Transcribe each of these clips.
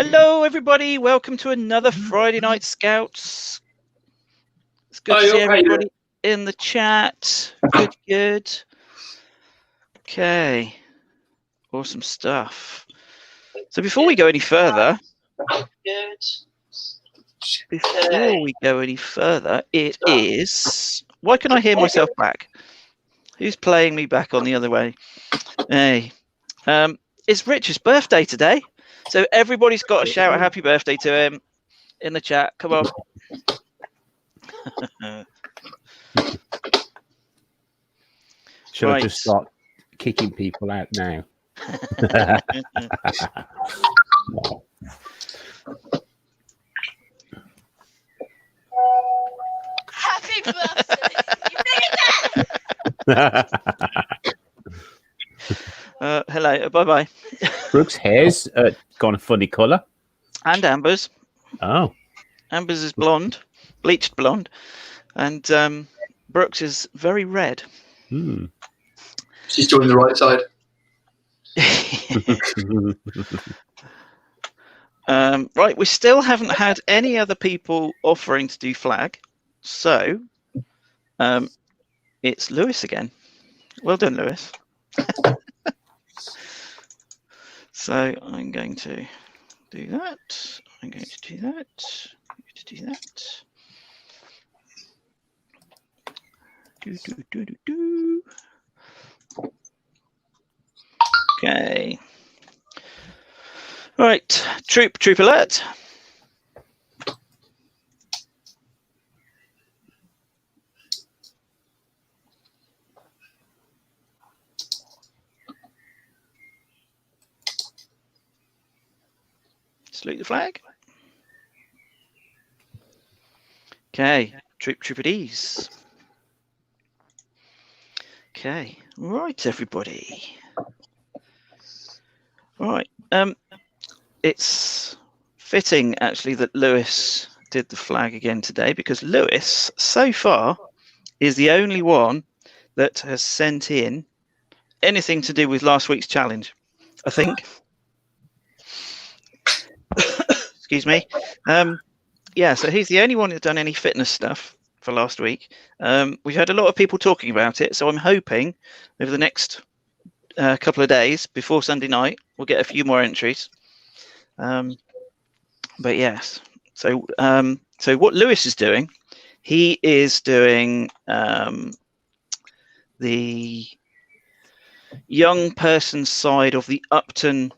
Hello, everybody. Welcome to another Friday Night Scouts. It's good to see everybody in the chat. Good. Okay. Awesome stuff. So before we go any further, it is... Why can I hear myself back? Who's playing me back on the other way? Hey. It's Rich's birthday today. So everybody's got to shout a happy birthday to him in the chat. Come on. Should I just start kicking people out now? Happy birthday! You made it! Hello. Bye-bye. Brooks' hair's gone a funny colour. And Amber's. Oh. Amber's is blonde, bleached blonde. And Brooks is very red. She's joining the right side. Right, we still haven't had any other people offering to do flag. So it's Lewis again. Well done, Lewis. So I'm going to do that. I'm going to do that. I'm going to do that. Do. Okay. Right. Troop alert. Salute the flag. Okay, troop at ease. Okay, right, everybody. Right, it's fitting actually that Lewis did the flag again today, because Lewis so far is the only one that has sent in anything to do with last week's challenge, I think. Excuse me. Yeah, so he's the only one who's done any fitness stuff for last week. We've had a lot of people talking about it, so I'm hoping over the next couple of days before Sunday night we'll get a few more entries. But yes, so what Lewis is doing, he is doing the young person side of the Upton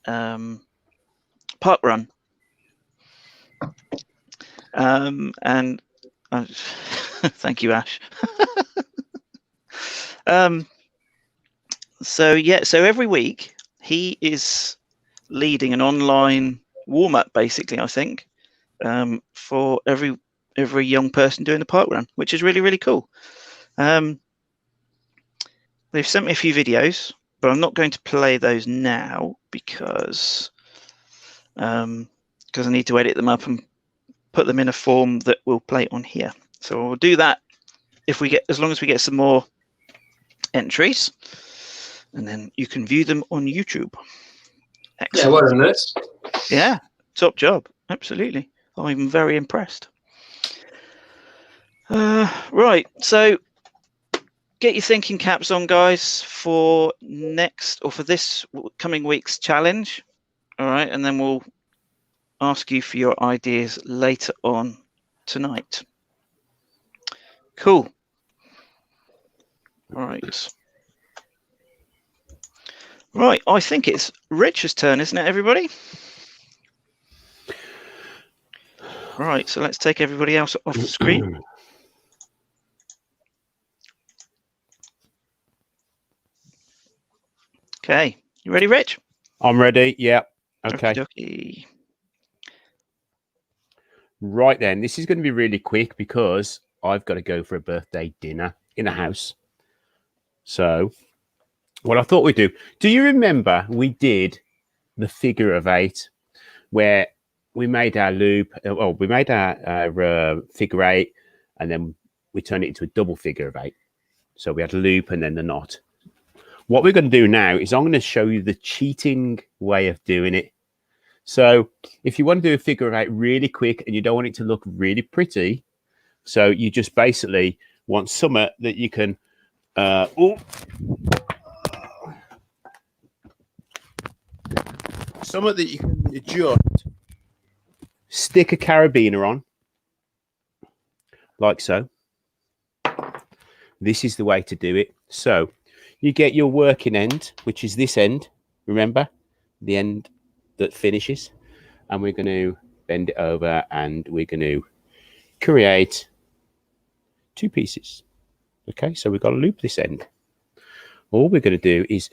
park run. And thank you, Ash. So every week he is leading an online warm-up, basically, I think, for every young person doing the park run, which is really, really cool. They've sent me a few videos, but I'm not going to play those now because I need to edit them up and put them in a form that we'll play on here. So we'll do that as long as we get some more entries, and then you can view them on YouTube. Excellent. Yeah, well done, Lewis. Yeah, top job. Absolutely. I'm very impressed. Right, so get your thinking caps on, guys, for this coming week's challenge. All right, and then we'll ask you for your ideas later on tonight. Cool. All right. Right, I think it's Rich's turn, isn't it, everybody? Right, so let's take everybody else off the screen. Okay, you ready, Rich? I'm ready. Yeah. Okay. Okey-dokey. Right then, this is going to be really quick because I've got to go for a birthday dinner in a house. So what I thought we'd do you remember we did the figure of 8 where we made our loop? Well, we made our figure 8 and then we turned it into a double figure of 8. So we had a loop and then the knot. What we're going to do now is I'm going to show you the cheating way of doing it. So if you want to do a figure of 8 really quick and you don't want it to look really pretty, so you just basically want something that you can something that you can just stick a carabiner on, like so. This is the way to do it. So you get your working end, which is this end, remember, the end that finishes, and we're going to bend it over and we're going to create 2 pieces. Okay, so we've got to loop this end. All we're going to do is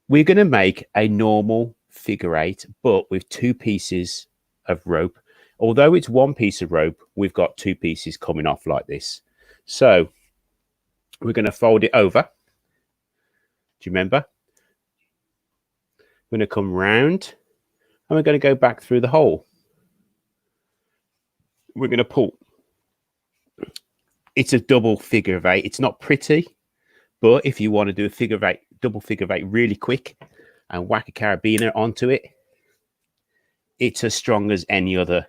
we're going to make a normal figure 8, but with 2 pieces of rope. Although it's 1 piece of rope, we've got 2 pieces coming off like this. So we're going to fold it over. Do you remember? We're going to come round and we're going to go back through the hole. We're going to pull. It's a double figure of 8. It's not pretty, but if you want to do a figure of 8, double figure of 8 really quick and whack a carabiner onto it, it's as strong as any other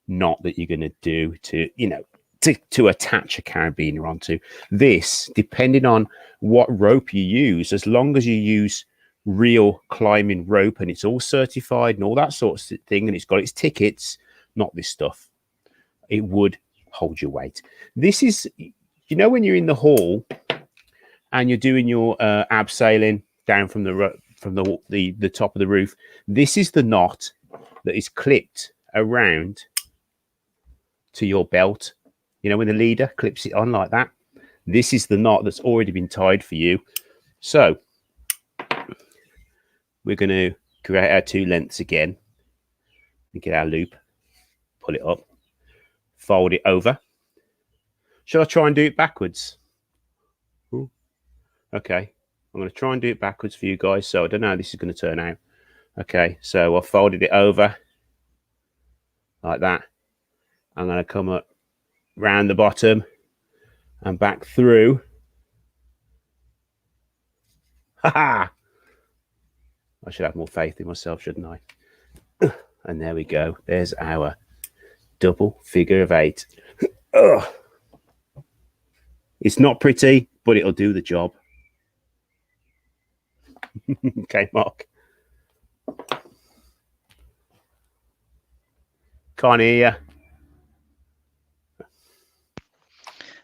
knot that you're going to do to, you know, to attach a carabiner onto. This, depending on what rope you use, as long as you use real climbing rope and it's all certified and all that sort of thing, and it's got its tickets, not this stuff, it would hold your weight. This is, you know, when you're in the hall and you're doing your abseiling down from the top of the roof, this is the knot that is clipped around to your belt. You know, when the leader clips it on like that, this is the knot that's already been tied for you. So we're going to create our 2 lengths again and get our loop, pull it up, fold it over. Shall I try and do it backwards? Ooh. Okay, I'm going to try and do it backwards for you guys. So I don't know how this is going to turn out. Okay, so I folded it over like that. I'm going to come up round the bottom and back through. Ha! I should have more faith in myself, shouldn't I? And there we go. There's our double figure of 8. Ugh. It's not pretty, but it'll do the job. Okay, Mark. Can't hear you.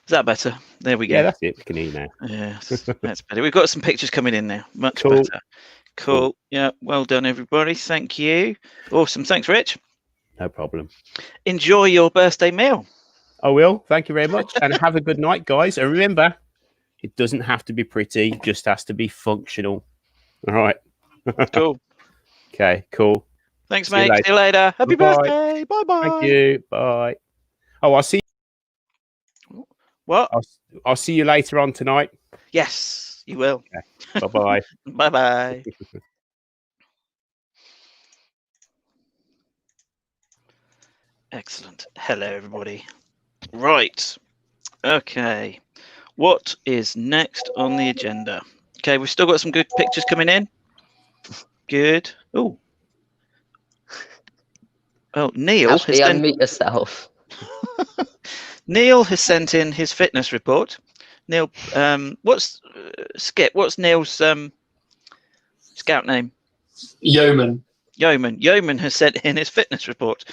Is that better? There we go. Yeah, that's it. We can hear you now. Yeah, that's better. We've got some pictures coming in now. Much Cool. better. Cool. Yeah, well done, everybody. Thank you. Awesome. Thanks, Rich. No problem. Enjoy your birthday meal. I will. Thank you very much. And have a good night, guys. And remember, it doesn't have to be pretty, it just has to be functional. All right. Cool. Okay, cool. Thanks, See you mate. later. See you later. Happy Bye-bye. birthday. Bye-bye. Thank you. Bye. Oh, I'll see What? I'll see you later on tonight. Yes, you will. Okay. Bye-bye. Bye-bye. Excellent. Hello, everybody. Right. Okay. What is next on the agenda? Okay, we've still got some good pictures coming in. Good. Oh. Oh, Neil has Ashley, unmute yourself. Neil has sent in his fitness report. Neil, what's Skip? What's Neil's scout name? Yeoman. Yeoman. Yeoman has sent in his fitness report.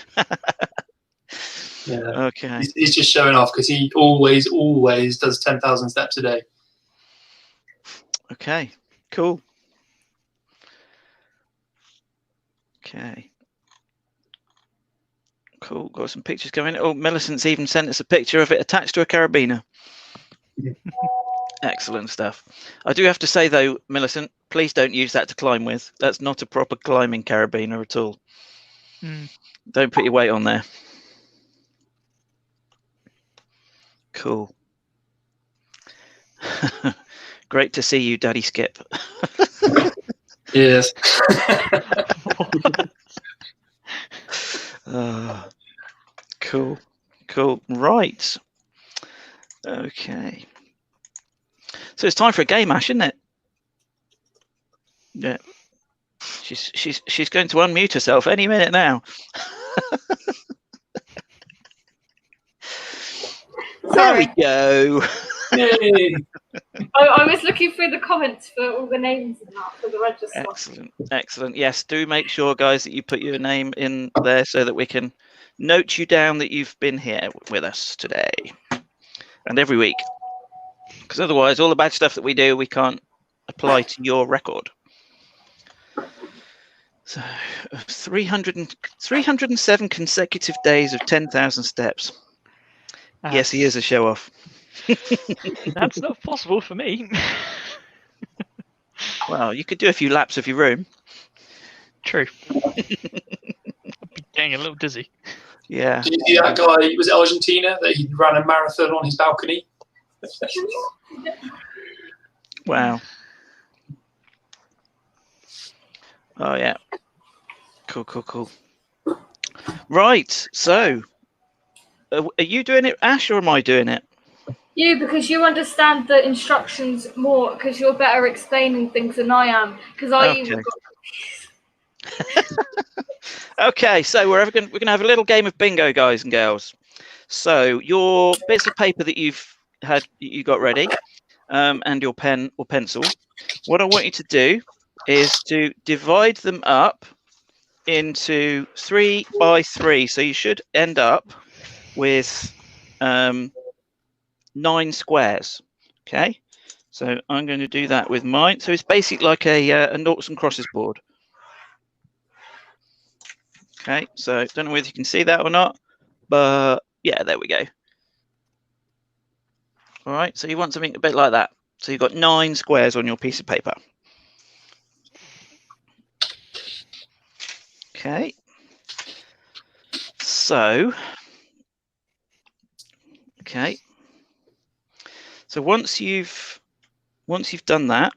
Yeah. Okay. He's just showing off because he always does 10,000 steps a day. Okay. Cool. Okay. Cool. Got some pictures coming. Oh, Millicent's even sent us a picture of it attached to a carabiner. Excellent stuff. I do have to say, though, Millicent, please don't use that to climb with. That's not a proper climbing carabiner at all. Don't put your weight on there. Cool. Great to see you, Daddy Skip. Yes. Cool. Cool. Right. Okay. So it's time for a game, Ash, isn't it? Yeah. She's going to unmute herself any minute now. There we Sorry. go. Yay. I was looking through the comments for all the names and that for the register. Excellent, excellent. Yes, do make sure, guys, that you put your name in there so that we can note you down that you've been here with us today and every week. Because otherwise, all the bad stuff that we do, we can't apply to your record. So, 307 consecutive days of 10,000 steps. Yes, he is a show off. That's not possible for me. Well, you could do a few laps of your room. True. I'd be getting a little dizzy. Yeah. Did you see that guy? Was it Argentina that he ran a marathon on his balcony? Wow. Oh, yeah. Cool, cool, cool. Right. So, are you doing it, Ash, or am I doing it? You, because you understand the instructions more, because you're better explaining things than I am. Because Okay. Okay, so we're gonna have a little game of bingo, guys and girls. So your bits of paper that you got ready, and your pen or pencil. What I want you to do is to divide them up into 3 by 3. So you should end up with 9 squares. Okay, so I'm going to do that with mine. So it's basically like a noughts and crosses board. Okay, so don't know whether you can see that or not, but yeah, there we go. All right, so you want something a bit like that. So you've got 9 squares on your piece of paper. Okay. So, okay. So once you've done that,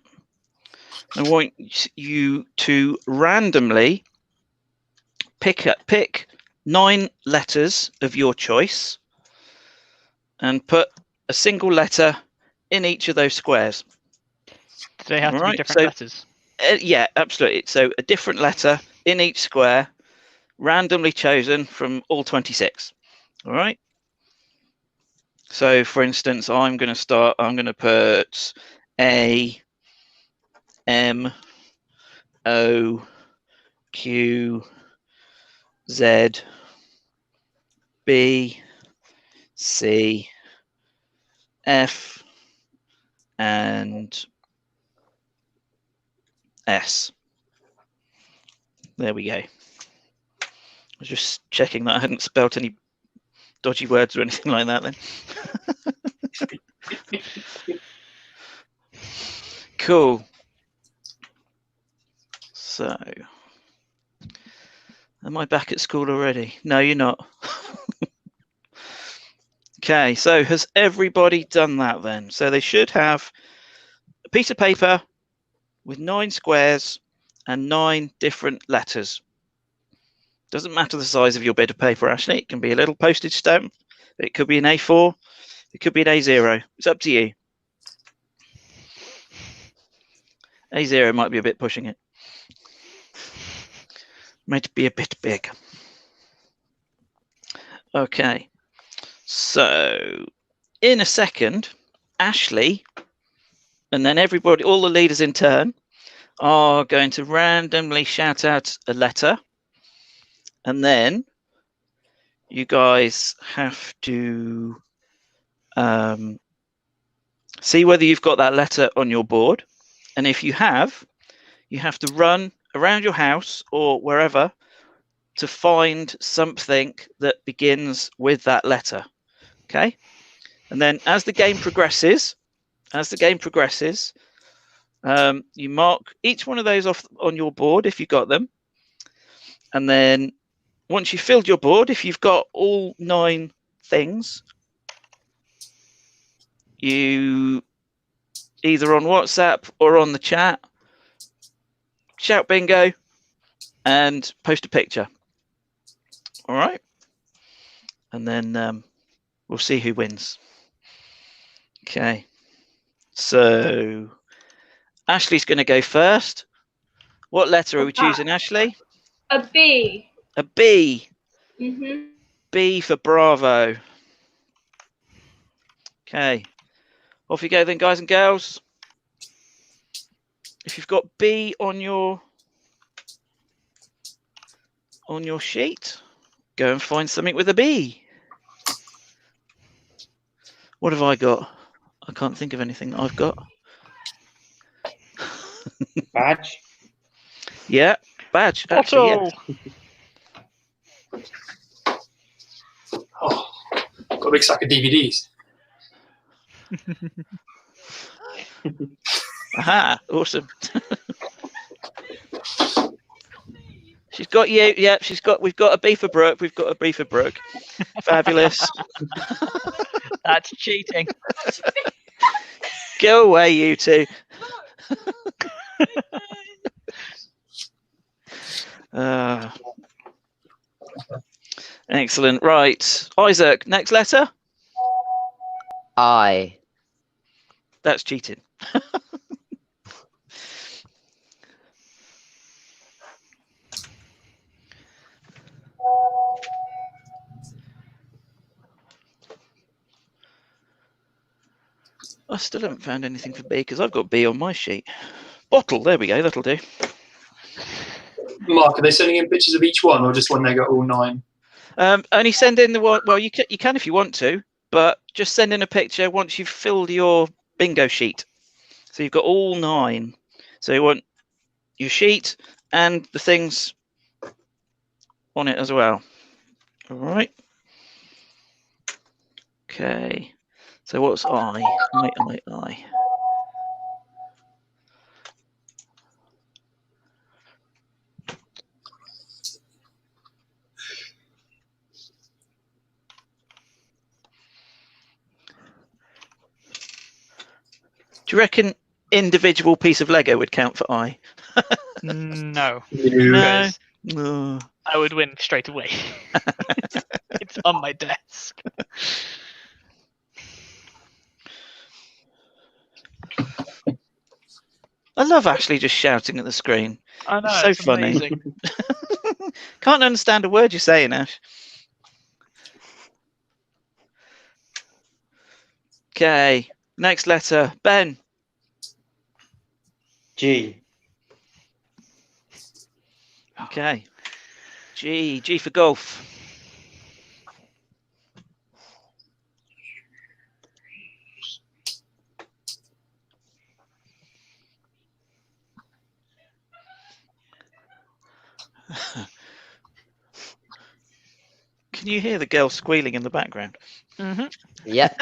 I want you to randomly pick 9 letters of your choice and put a single letter in each of those squares. Do they have to be Right, different so- letters? Yeah, absolutely. So a different letter in each square, randomly chosen from all 26. All right. So, for instance, I'm going to put A, M, O, Q, Z, B, C, F, and S. There we go. I was just checking that I hadn't spelt any dodgy words or anything like that then. Cool. So, am I back at school already? No, you're not. Okay, so has everybody done that then? So they should have a piece of paper with 9 squares and 9 different letters. Doesn't matter the size of your bit of paper, Ashley. It can be a little postage stamp. It could be an A4. It could be an A0. It's up to you. A0 might be a bit pushing it. Might be a bit big. Okay. So, in a second, Ashley, and then everybody, all the leaders in turn, are going to randomly shout out a letter. And then you guys have to see whether you've got that letter on your board. And if you have to run around your house or wherever to find something that begins with that letter. Okay? And then as the game progresses, you mark each one of those off on your board if you got them. And then once you've filled your board, if you've got all 9 things, you either on WhatsApp or on the chat, shout bingo and post a picture. All right. And then we'll see who wins. Okay. So Ashley's going to go first What letter are we What's that? choosing, Ashley? A B. A B. Mhm. B for Bravo. Okay. Off you go then, guys and girls. If you've got B on your sheet, go and find something with a B. What have I got? I can't think of anything that I've got. Badge. Yeah, badge. Actually, Otto. yes. Oh, got a big stack of DVDs. Aha, awesome. She's got you. Yeah, we've got a B for Brooke. We've got a B for Brooke. Fabulous. That's cheating. Go away, you two. Excellent. Right, Isaac. Next letter. I. That's cheating. I still haven't found anything for B because I've got B on my sheet. Bottle. There we go. That'll do. Mark, are they sending in pictures of each one, or just when they got all 9? Only send in the one. Well, you can if you want to, but just send in a picture once you've filled your bingo sheet. So you've got all 9. So you want your sheet and the things on it as well. All right. Okay. So what's I? I. Do you reckon individual piece of Lego would count for I? No. No. Because Oh. I would win straight away. It's on my desk. I love Ashley just shouting at the screen. I know. So it's funny. amazing. Can't understand a word you're saying, Ash. Okay, next letter. Ben. G. Okay. G for golf. Can you hear the girl squealing in the background? Mm-hmm. Yep.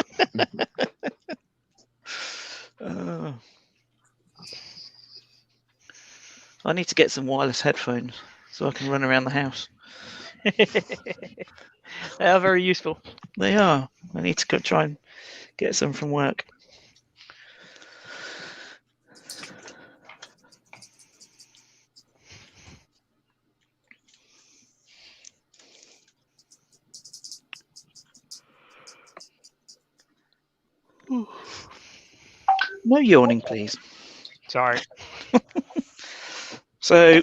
I need to get some wireless headphones so I can run around the house. They are very useful. They are. I need to go try and get some from work. No yawning, please. Sorry. So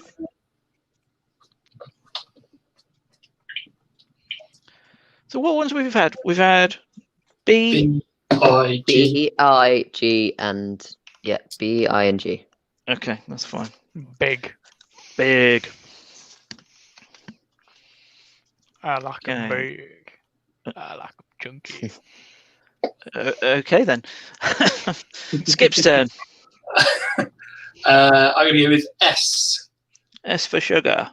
what ones we've had? We've had B. B-I-G. B-I-G and yeah, B-I-N-G. Okay, that's fine. Big. Big. I like them Okay. big. I like them chunky. Okay then. Skip's turn. I'm going to go with S. S for sugar.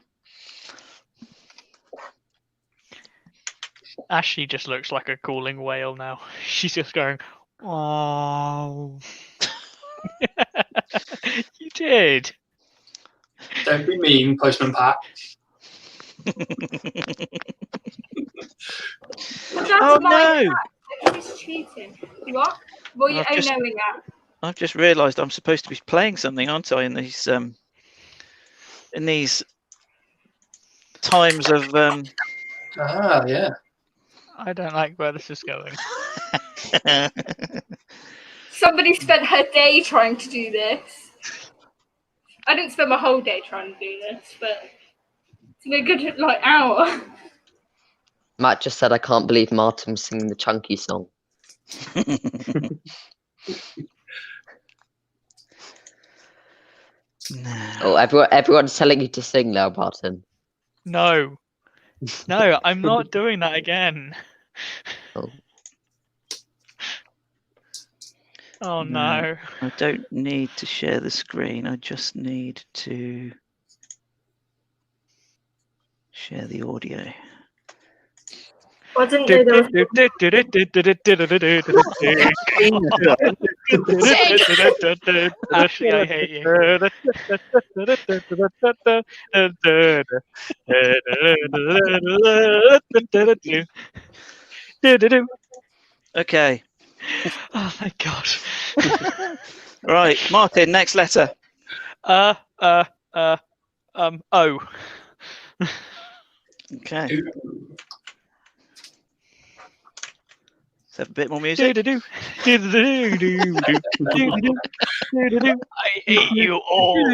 Ashley just looks like a calling whale now. She's just going, oh. You did. Don't be mean, Postman Pat. Oh no! He's cheating. What? What are you I've just- knowing at? I've just realised I'm supposed to be playing something, aren't I? In these times of Ah, yeah. I don't like where this is going. Somebody spent her day trying to do this. I didn't spend my whole day trying to do this, but it's been a good like hour. Matt just said, I can't believe Martin's singing the Chunky song. Oh, everyone's telling you to sing now, Martin. No. No, I'm not doing that again. Oh. Oh No. no. I don't need to share the screen. I just need to share the audio. I didn't know there was. Ashley, I hate you. Okay. Oh thank God. Right, Martin, next letter. O. Okay. Let's have a bit more music. I hate you all.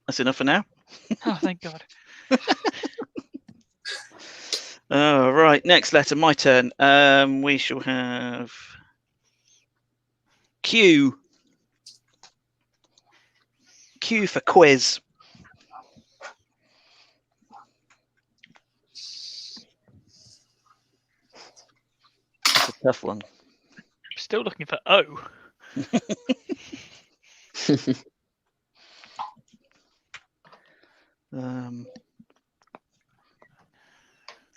That's enough for now. Oh, thank God. Oh, right, next letter, my turn. We shall have Q. Q for quiz. It's a tough one. I'm still looking for O.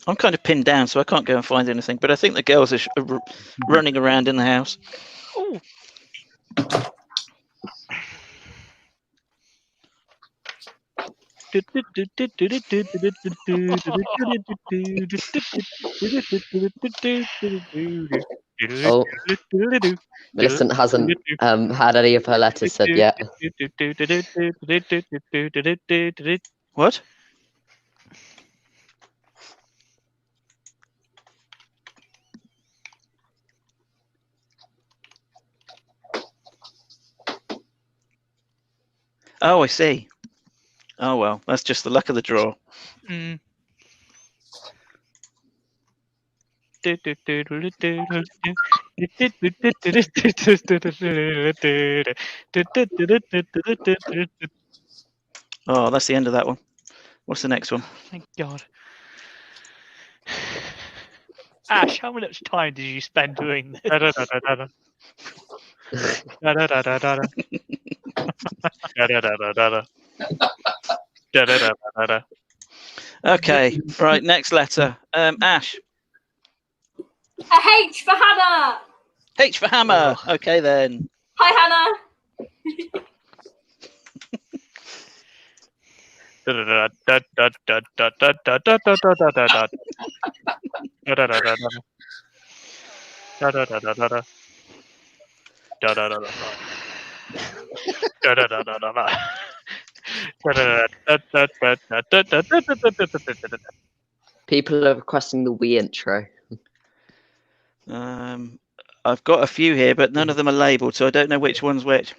I'm kind of pinned down, so I can't go and find anything. But I think the girls are running around in the house. Oh. Oh, Millicent hasn't had any of her letters said yet. What? Oh, I see. Oh, well, that's just the luck of the draw. Mm. Oh, that's the end of that one. What's the next one? Thank God. Ash, how much time did you spend doing this? Okay, right, next letter. Ash. A H for Hannah. H for hammer. Oh. Okay, then. Hi, Hannah. People are requesting the Wii intro. I've got a few here, but none of them are labelled, so I don't know which one's which.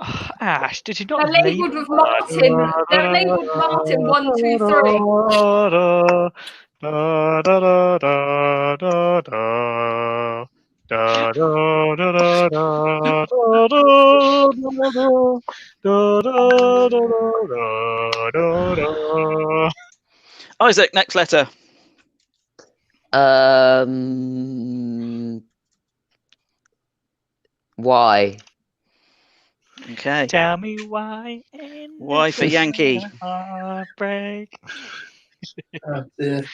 Oh, Ash, did you They're not labelled with Martin. They're labelled Martin 1, 2, 3. Isaac, next letter. Why? Okay. Tell me why. Y for Yankee. Heartbreak. Oh, dear.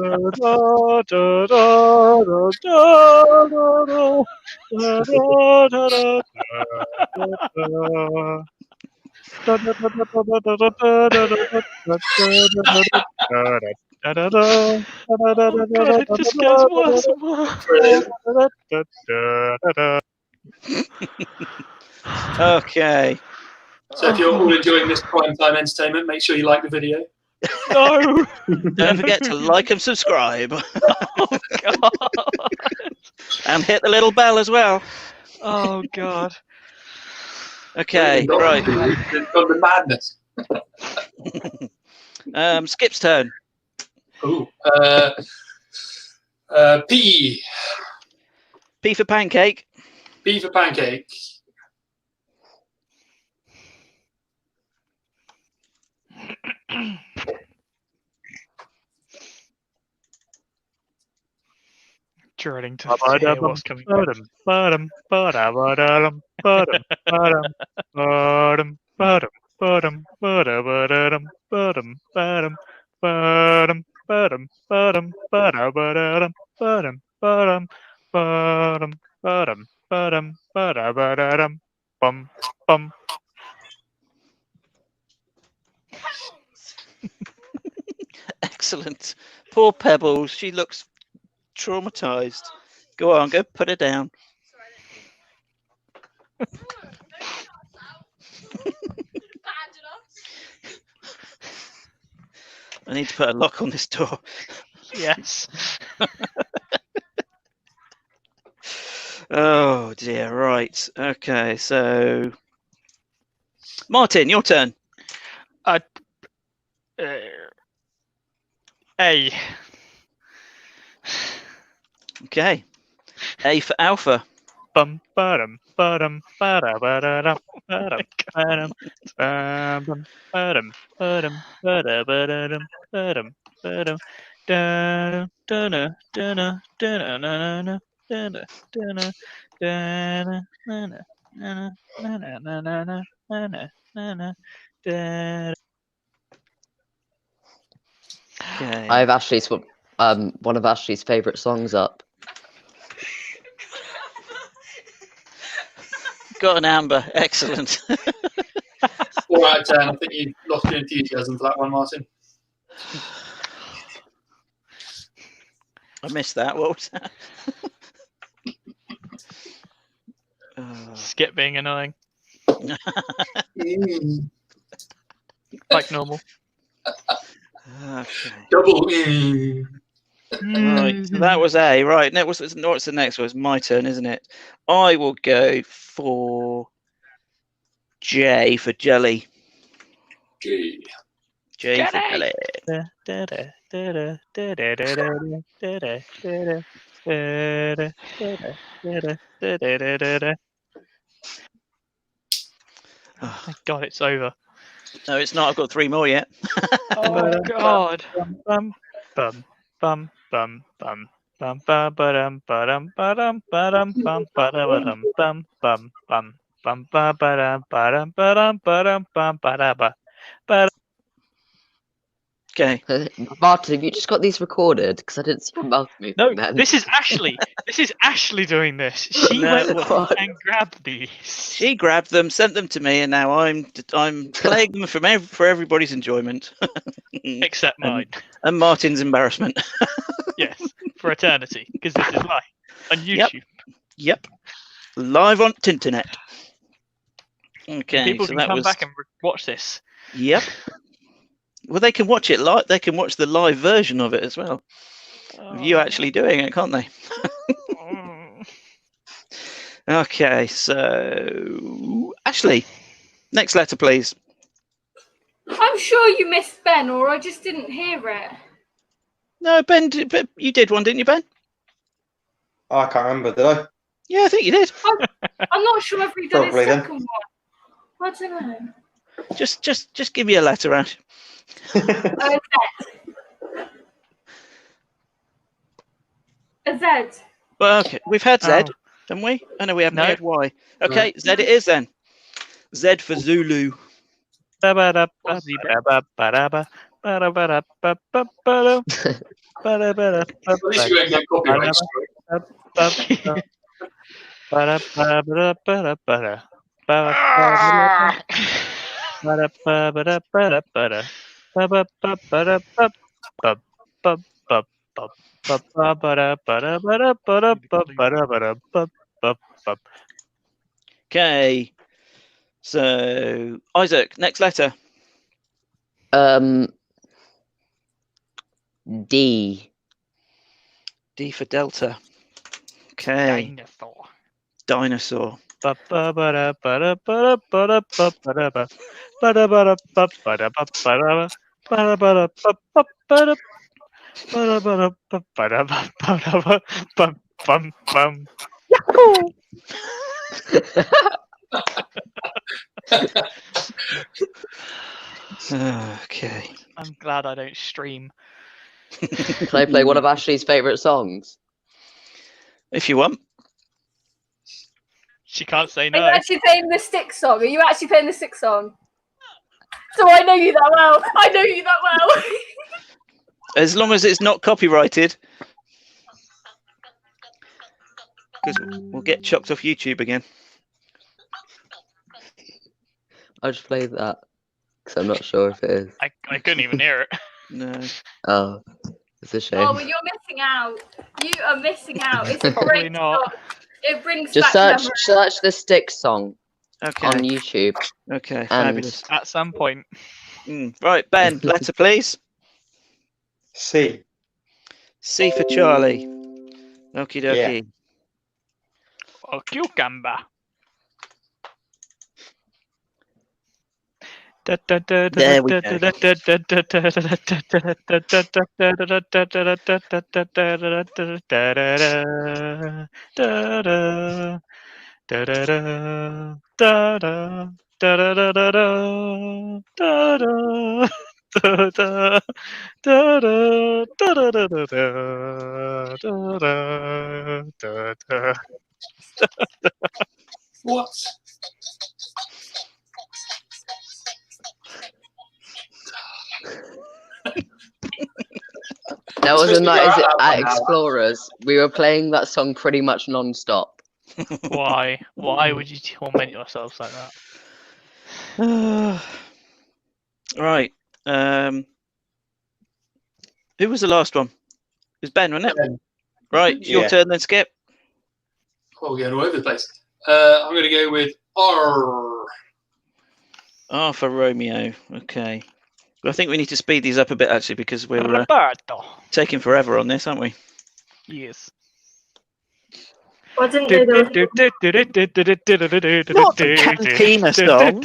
Oh God, it just gets worse and worse. Brilliant. Okay. So if you're all enjoying this prime time entertainment, make sure you like the video. No. Don't forget to like and subscribe. Oh God. And hit the little bell as well. Oh God. Okay, right. It's gone to madness. Skip's turn. Ooh. P. P for pancake. P for pancake. Dreading to hear what's coming next. Excellent. Poor Pebbles. She looks traumatized. Go on, go put her down. I need to put a lock on this door. Yes. Oh dear, right. Okay, so Martin, your turn. A. Okay. A for Alpha. Bum bottom bottom bada bada bada bottom bottom bottom bottom bada bada bottom bottom da da da da da da da da da da Okay. I have Ashley's one of Ashley's favourite songs up. Got an amber. Excellent. 4 out of 10. I think you lost your enthusiasm for that one, Martin. I missed that. What was that? Skip being annoying Mm. like normal. Okay. Double. Right. So that was A. Right. Now what's the next one? It's my turn, isn't it? I will go for J for jelly. G. J for jelly. Thank God it's over. No, it's not. I've got 3 more yet. Oh God. Bum bum bum bum bum bum ba ba-dum ba-dum ba-dum ba-dum bum ba-da-ba-dum bum bum bum bum ba ba-dum ba-dum ba-dum ba-dum bum ba-da-ba. Okay. Martin, have you just got these recorded? Because I didn't see your mouth moving No, then. this is Ashley. This is Ashley doing this. She No, went what? and grabbed these. She grabbed them, sent them to me, and now I'm playing them for everybody's enjoyment. Except mine. And Martin's embarrassment. Yes, for eternity, because this is live on YouTube. Yep. Live on Tinternet. Okay, People so can that come was. back and watch this. Yep. Well, they can watch it live. They can watch the live version of it as well. Of you actually doing it, can't they? Okay, so Ashley, next letter, please. I'm sure you missed Ben, or I just didn't hear it. No, Ben, you did one, didn't you, Ben? I can't remember, did I? Yeah, I think you did. I'm not sure if we've done his Probably then. second one. I don't know. Just give me a letter, Ash. A Z. Well, okay, we've had Z, Oh. haven't we? Oh no, we haven't. No. We had Y. Okay, Z it is then. Z for Zulu. At least you won't get copyright strike. Okay. So Isaac, next letter. D. D for Delta. Okay. Dinosaur. Okay. I'm glad I don't stream. Can I play one of Ashley's favourite songs? If you want. She can't say Are no. you actually playing the stick song? Are you actually playing the stick song? So I know you that well. I know you that well. As long as it's not copyrighted. Because we'll get chucked off YouTube again. I'll just play that because I'm not sure if it is. I couldn't even hear it. No. Oh, it's a shame. Oh, well, you're missing out. You are missing out. It's a Probably great not. song. It brings Just back search the stick song Okay. on YouTube. Okay. And Fabulous. At some point. Right, Ben, letter please. C. C for Charlie. Okie Yeah. dokie. A cucumber. There we go. What? that was a Supposed to night go out at that one now. Explorers. We were playing that song pretty much non-stop. Why? Why would you torment yourselves like that? Right. Who was the last one? It was Ben, wasn't it? Ben. Right, it's your Yeah. turn then, Skip. Oh, we're going all over the place. I'm going to go with R. R for Romeo. Okay. But I think we need to speed these up a bit actually because we're Roberto. taking forever on this, aren't we? Yes. I didn't know there was Not the Cantina song.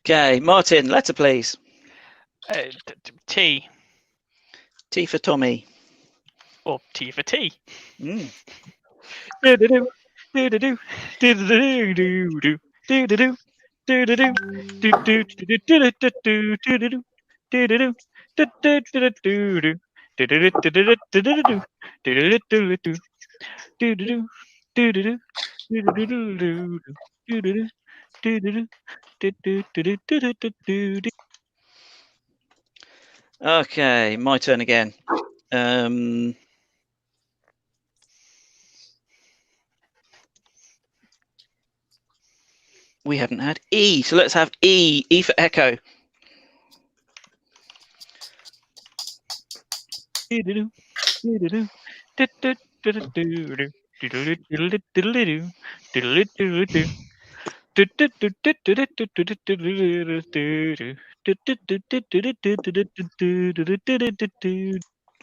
Okay, Martin, letter please. T. T for Tommy. Or T for T. Mm. Okay, my turn again. We haven't had E, so let's have E. E for Echo. Right,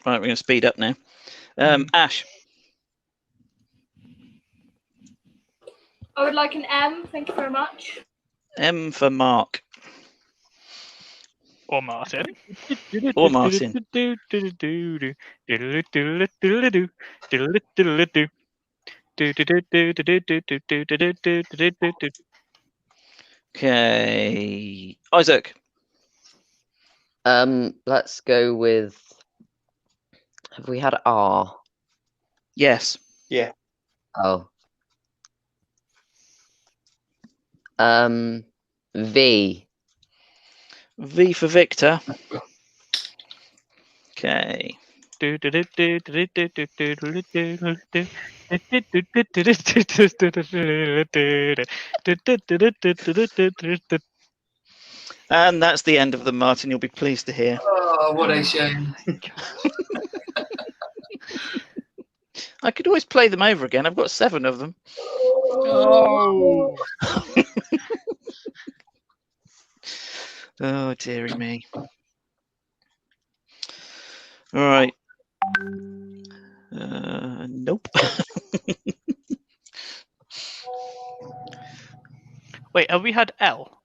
we're going to speed up now. Ash. I would like an M. Thank you very much. M for Mark. Or Martin. Or Martin. Okay. Isaac. Let's go with. Have we had R? Yes. Yeah. Oh. V. V for Victor. Okay. And that's the end of them, Martin. You'll be pleased to hear. Oh, what a shame. I could always play them over again. I've got 7 of them. Oh. Oh, dearie me. All right. Nope. Wait, have we had L?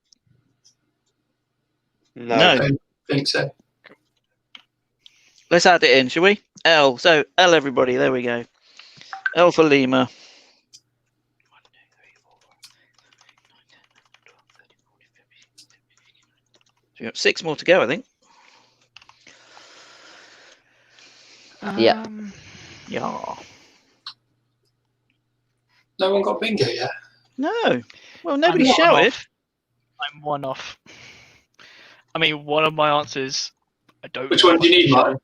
No. I don't think so. Let's add it in, shall we? L. So L, everybody. There we go. L for Lima. 6 more to go, I think. Yeah. Yeah. No one got bingo yet. No. Well, nobody I'm shouted. I'm 1 off. I mean, one of my answers. I don't. Which know one do you what to need, shout. Martin?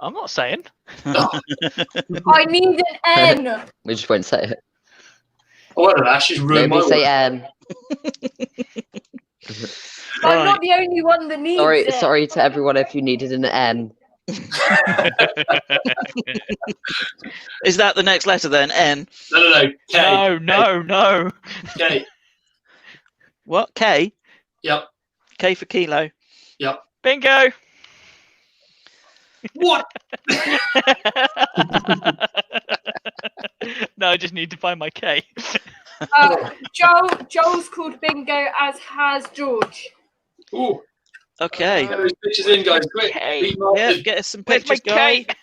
I'm not saying. I need an N. We just won't say it. Oh, I don't know. She's ruined Nobody my say word. N. I'm Right. not the only one that needs it. Sorry to everyone if you needed an N. Is that the next letter then? N. No. K. No. K. What? K? Yep. K for kilo. Yep. Bingo. What? No, I just need to find my K. Joel's called bingo, as has George. Ooh. Okay. Get those pictures in, guys. Quick. K. Beat Martin. Yeah, get us some Where's my pictures, guys. K?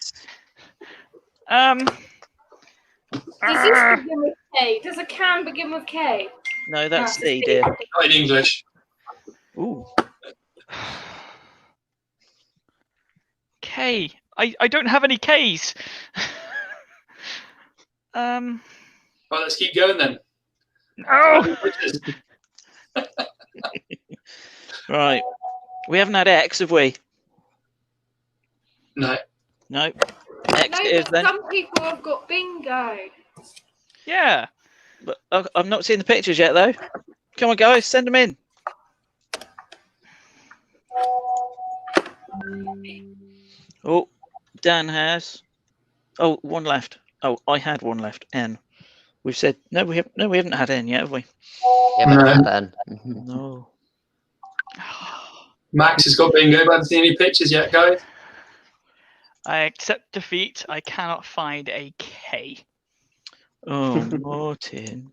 Does this begin with K? Does a can begin with K? No, that's No, C, dear. Not in English. Ooh. K. I don't have any Ks. Right, let's keep going then. No. Pictures. Right. We haven't had X, have we? No. No. X No, it is but then. some people have got bingo. Yeah. But I've not seen the pictures yet, though. Come on, guys, send them in. Oh, Dan has. Oh, 1 left. Oh, I had 1 left. N. We've said no. We haven't had N yet, have we? Yeah, but No. not N. No. Max has got bingo, but I haven't seen any pictures yet, guys. I accept defeat. I cannot find a K. Oh, Martin.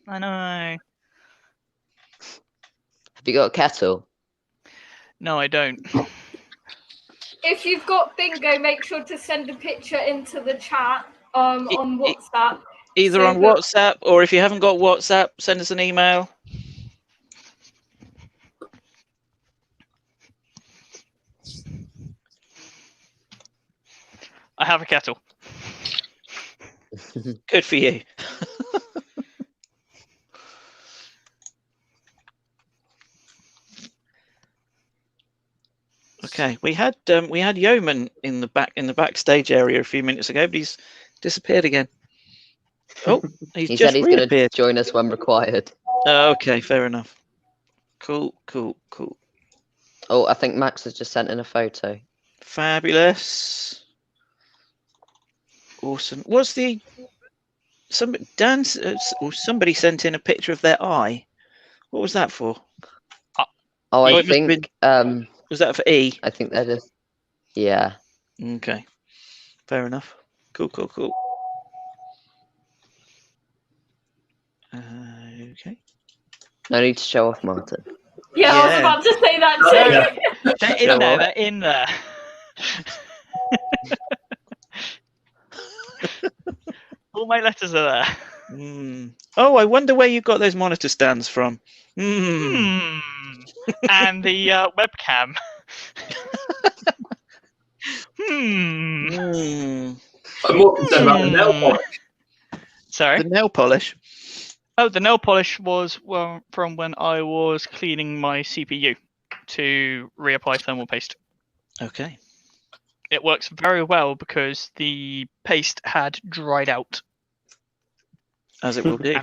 I know. Have you got a kettle? No, I don't. If you've got bingo, make sure to send a picture into the chat on WhatsApp. Either So on that- WhatsApp, or if you haven't got WhatsApp, send us an email. I have a kettle. Good for you. Okay, we had Yeoman in the backstage area a few minutes ago, but he's disappeared again. Oh, he's He just said he's going to reappeared. join us when required. Okay, fair enough. Cool. Oh, I think Max has just sent in a photo. Fabulous. Awesome. Was somebody sent in a picture of their eye? What was that for? Oh, I it must have think Was that for E? I think that is. Yeah. Okay. Fair enough. Cool. Okay. No need to show off, Martin. Yeah, I was Yeah. about to say that too. Yeah. They're in Show there. off. They're in there. All my letters are there. Oh, I wonder where you got those monitor stands from. And the webcam. I'm more concerned about the nail polish. Sorry. The nail polish. Oh, the nail polish was from when I was cleaning my CPU to reapply thermal paste. Okay. It works very well because the paste had dried out. As it will do.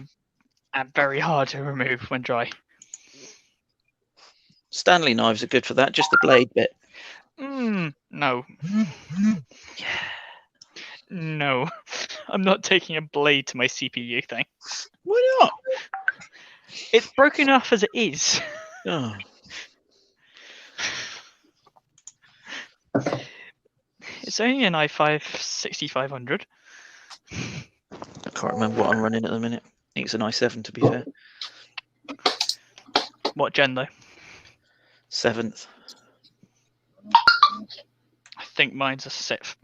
And very hard to remove when dry. Stanley knives are good for that, just the blade bit. No. No. I'm not taking a blade to my CPU thing. Why not? It's broken enough as it is. Oh. It's only an i5 6500. I can't remember what I'm running at the minute. I think it's an i7 to be fair. What gen though? 7th. I think mine's a 6th.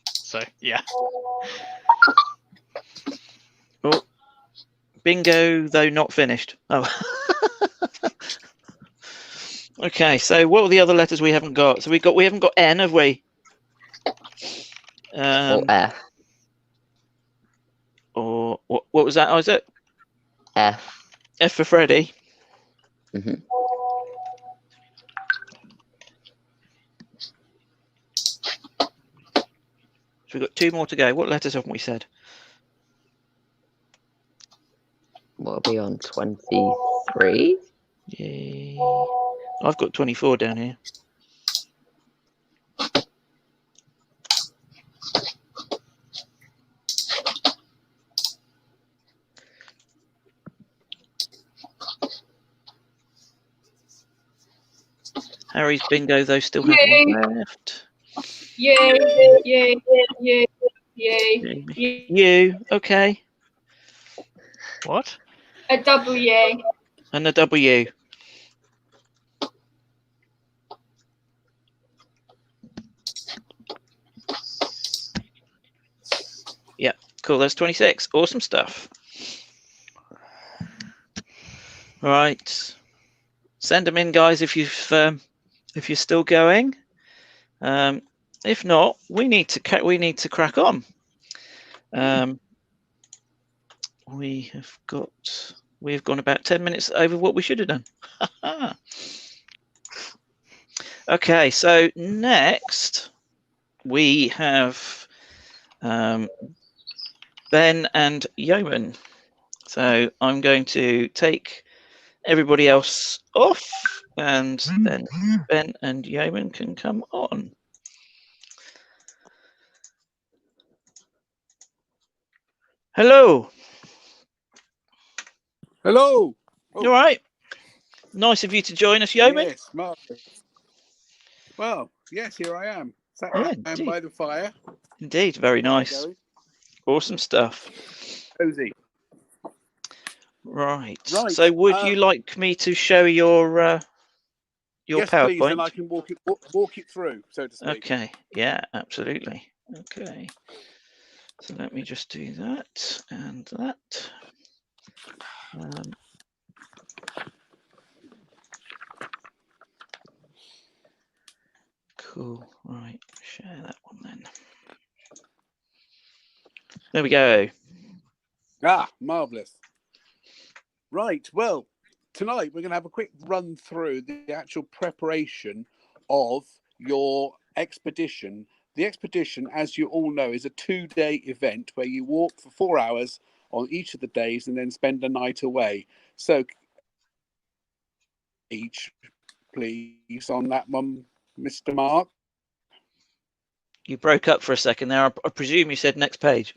So yeah. Oh. Bingo, though not finished. Oh. Okay, so what are the other letters we haven't got? So we haven't got N, have we? Or F. Or what was that, Isaac? F. F for Freddy. Mm-hmm. So we've got 2 more to go. What letters haven't we said? What will be on 23? Yay. I've got 24 down here. Harry's bingo, though, still have one left. Yay, yay, yay, yay, yay. You, okay. What? A double yay. And a W. Yeah, cool. That's 26. Awesome stuff. All right. Send them in, guys, if you're still going. If not, we need to crack on. We've gone about 10 minutes over what we should have done. Okay, so next we have Ben and Yeoman. So I'm going to take everybody else off, and then Ben and Yeoman can come on. Hello. Hello. You all right? Nice of you to join us, Yeoman. Yes, marvelous. Well, yes, here I am. Sat Yeah, down by the fire. Indeed, very nice. Going. Awesome stuff. Cozy. Right. Right. So, would you like me to show your yes, PowerPoint? please, and I can walk it through, so to speak. Okay. Yeah, absolutely. Okay. So let me just do that and that. Cool. Right. Share that one then. There we go. Ah, marvelous. Right. Well, tonight we're going to have a quick run through the actual preparation of your expedition. The expedition, as you all know, is a 2-day event where you walk for 4 hours on each of the days and then spend a night away. So each, please, on that one, Mr. Mark. You broke up for a second there. I presume you said next page.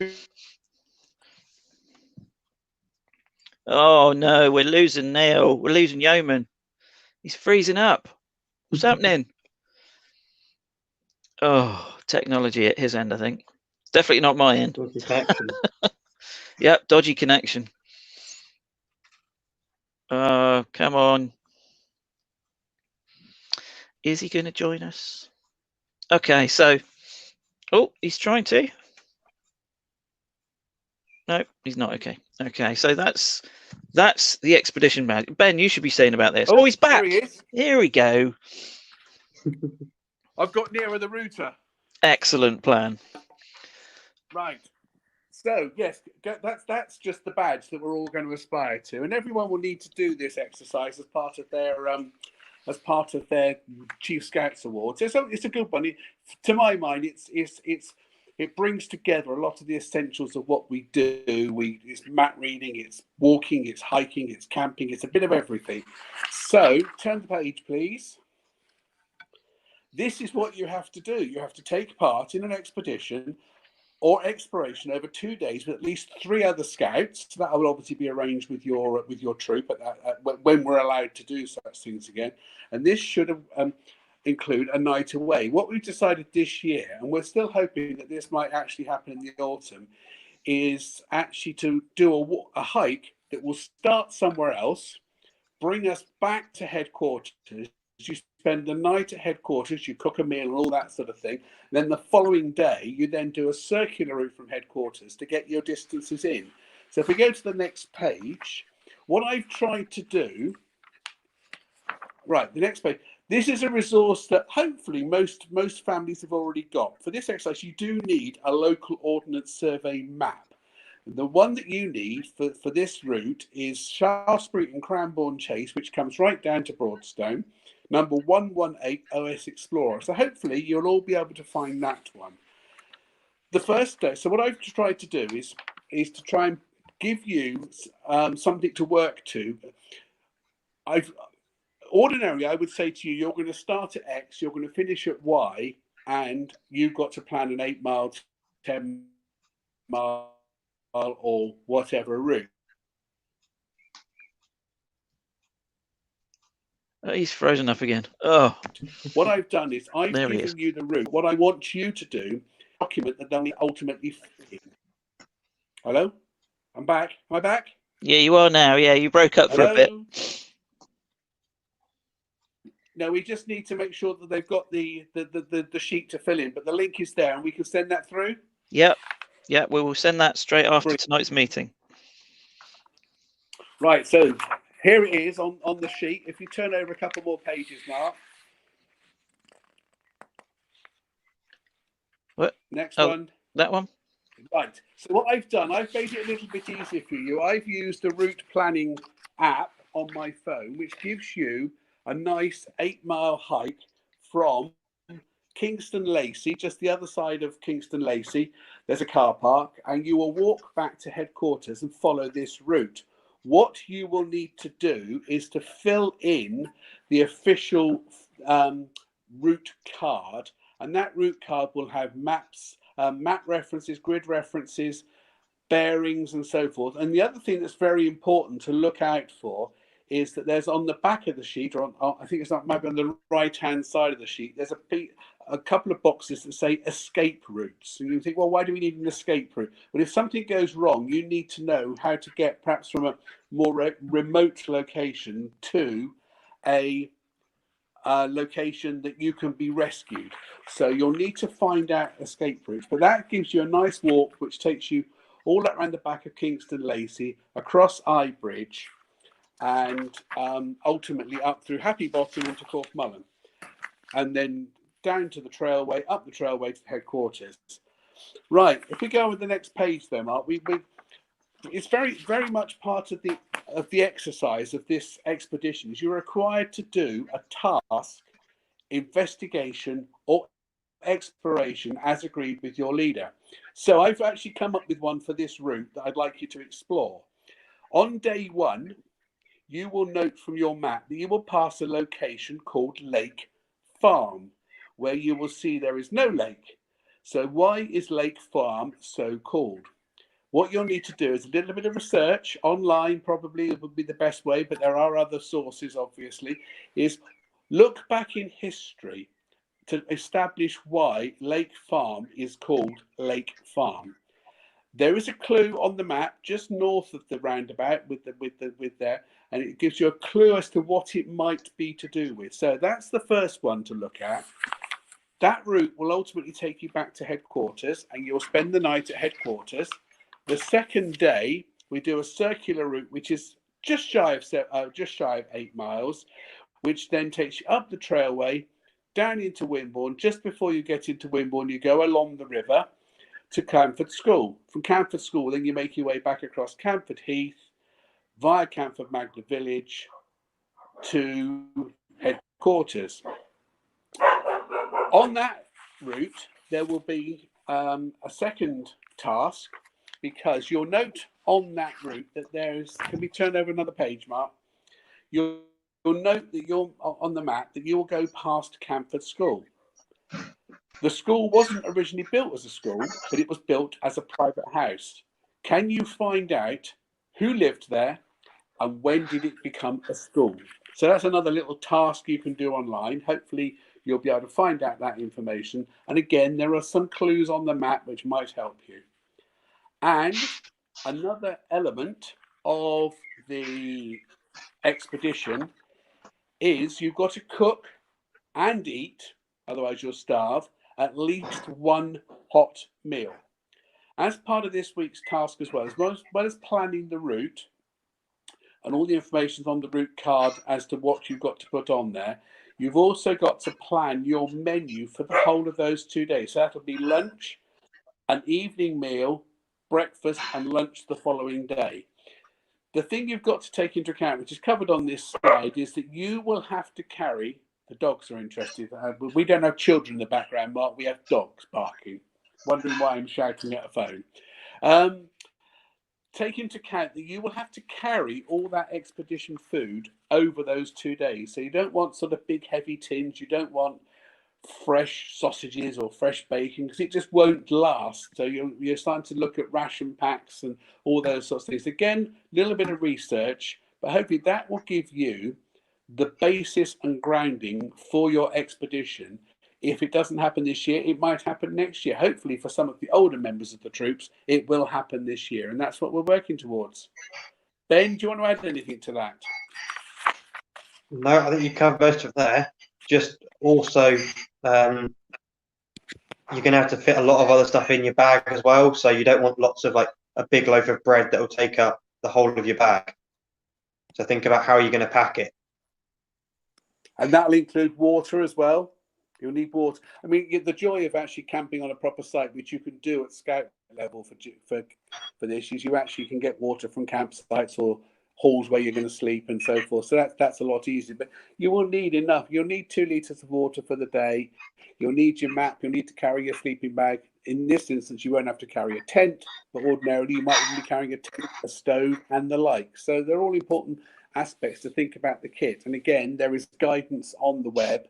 Oh no, we're losing Neil. We're losing Yeoman. He's freezing up. What's happening? Oh, technology at his end, I think. It's definitely not my end. Dodgy connection. Yep, dodgy connection. Come on. Is he going to join us? Okay, so... Oh, he's trying to. No, he's not. Okay. Okay, so that's the expedition man. Ben, you should be saying about this. Oh, he's back. Here he is. Here we go. I've got nearer the router. Excellent plan. Right. So yes, that's just the badge that we're all going to aspire to, and everyone will need to do this exercise as part of their Chief Scouts Awards. It's a good one. To my mind, it brings together a lot of the essentials of what we do. It's map reading, it's walking, it's hiking, it's camping, it's a bit of everything. So turn the page, please. This is what you have to do. You have to take part in an expedition or exploration over 2 days with at least 3 other scouts. That will obviously be arranged with your troop when we're allowed to do such things again. And this should include a night away. What we've decided this year, and we're still hoping that this might actually happen in the autumn, is actually to do a hike that will start somewhere else, bring us back to headquarters. You spend the night at headquarters, you cook a meal and all that sort of thing. Then the following day, you then do a circular route from headquarters to get your distances in. So if we go to the next page, what I've tried to do, right, the next page, this is a resource that hopefully most families have already got. For this exercise, you do need a local ordnance survey map. The one that you need for this route is Shaftesbury and Cranbourne Chase, which comes right down to Broadstone, number 118 OS Explorer. So hopefully you'll all be able to find that one. The first day, so what I've tried to do is to try and give you something to work to. Ordinarily, I would say to you, you're going to start at X, you're going to finish at Y, and you've got to plan an 8 mile, 10 mile, or whatever route. He's frozen up again. Oh. What I've done is I've There he given you the route. What I want you to do, document that they'll ultimately fit in. Hello? I'm back. Am I back? Yeah, you are now. Yeah, you broke up for a bit. No, we just need to make sure that they've got the sheet to fill in, but the link is there and we can send that through. Yep. Yeah, we will send that straight after tonight's meeting. Right, so here it is on the sheet. If you turn over a couple more pages, Mark. What? Next one. That one? Right. So what I've done, I've made it a little bit easier for you. I've used the route planning app on my phone, which gives you a nice 8 mile hike from Kingston Lacey, just the other side of Kingston Lacey. There's a car park, and you will walk back to headquarters and follow this route. What you will need to do is to fill in the official route card, and that route card will have maps, map references, grid references, bearings, and so forth. And the other thing that's very important to look out for is that there's on the back of the sheet, or I think it's maybe on the right-hand side of the sheet, there's a couple of boxes that say escape routes. And you think, well, why do we need an escape route? But if something goes wrong, you need to know how to get perhaps from a more remote location to a location that you can be rescued. So you'll need to find out escape routes. But that gives you a nice walk, which takes you all around the back of Kingston Lacey, across Eye Bridge, and ultimately up through Happy Bottom into Corfmullen, and then down to the trailway, up the trailway to the headquarters. Right, if we go with the next page then, Mark, it's very much part of the exercise of this expedition is you're required to do a task, investigation, or exploration as agreed with your leader. So I've actually come up with one for this route that I'd like you to explore. On day 1, you will note from your map that you will pass a location called Lake Farm, where you will see there is no lake. So why is Lake Farm so called? What you'll need to do is a little bit of research online, probably would be the best way, but there are other sources, obviously, is look back in history to establish why Lake Farm is called Lake Farm. There is a clue on the map just north of the roundabout with there, and it gives you a clue as to what it might be to do with. So that's the first one to look at. That route will ultimately take you back to headquarters, and you'll spend the night at headquarters. The second day, we do a circular route, which is just shy of 8 miles, which then takes you up the trailway, down into Wimborne. Just before you get into Wimborne, you go along the river, to Camford School. From Camford School, then you make your way back across Camford Heath via Camford Magna Village to headquarters. On that route, there will be a second task, because you'll note on that route that can we turn over another page, Mark? You'll note that you're on the map that you will go past Camford School. The school wasn't originally built as a school, but it was built as a private house. Can you find out who lived there and when did it become a school? So that's another little task you can do online. Hopefully you'll be able to find out that information. And again, there are some clues on the map which might help you. And another element of the expedition is you've got to cook and eat, otherwise you'll starve, at least one hot meal. As part of this week's task as well as planning the route, and all the information on the route card as to what you've got to put on there, you've also got to plan your menu for the whole of those 2 days. So that'll be lunch, an evening meal, breakfast and lunch the following day. The thing you've got to take into account, which is covered on this slide, is that you will have to carry, the dogs are interested, we don't have children in the background, Mark, we have dogs barking, wondering why I'm shouting at a phone. Take into account that you will have to carry all that expedition food over those 2 days. So you don't want sort of big heavy tins, you don't want fresh sausages or fresh bacon, because it just won't last. So you're starting to look at ration packs and all those sorts of things. Again, a little bit of research, but hopefully that will give you the basis and grounding for your expedition. If it doesn't happen this year, it might happen next year. Hopefully for some of the older members of the troops, it will happen this year, and that's what we're working towards. Ben, do you want to add anything to that? No, I think you covered most of there. Just also, you're going to have to fit a lot of other stuff in your bag as well. So you don't want lots of like a big loaf of bread that will take up the whole of your bag. So think about how you're going to pack it. And that'll include water as well. You'll need water. I mean, the joy of actually camping on a proper site, which you can do at scout level for this, is you actually can get water from campsites or halls where you're going to sleep and so forth. So that's a lot easier. But you will need enough. You'll need 2 litres of water for the day. You'll need your map. You'll need to carry your sleeping bag. In this instance, you won't have to carry a tent, but ordinarily you might even be carrying a tent, a stove, and the like. So they're all important aspects to think about the kit. And again, there is guidance on the web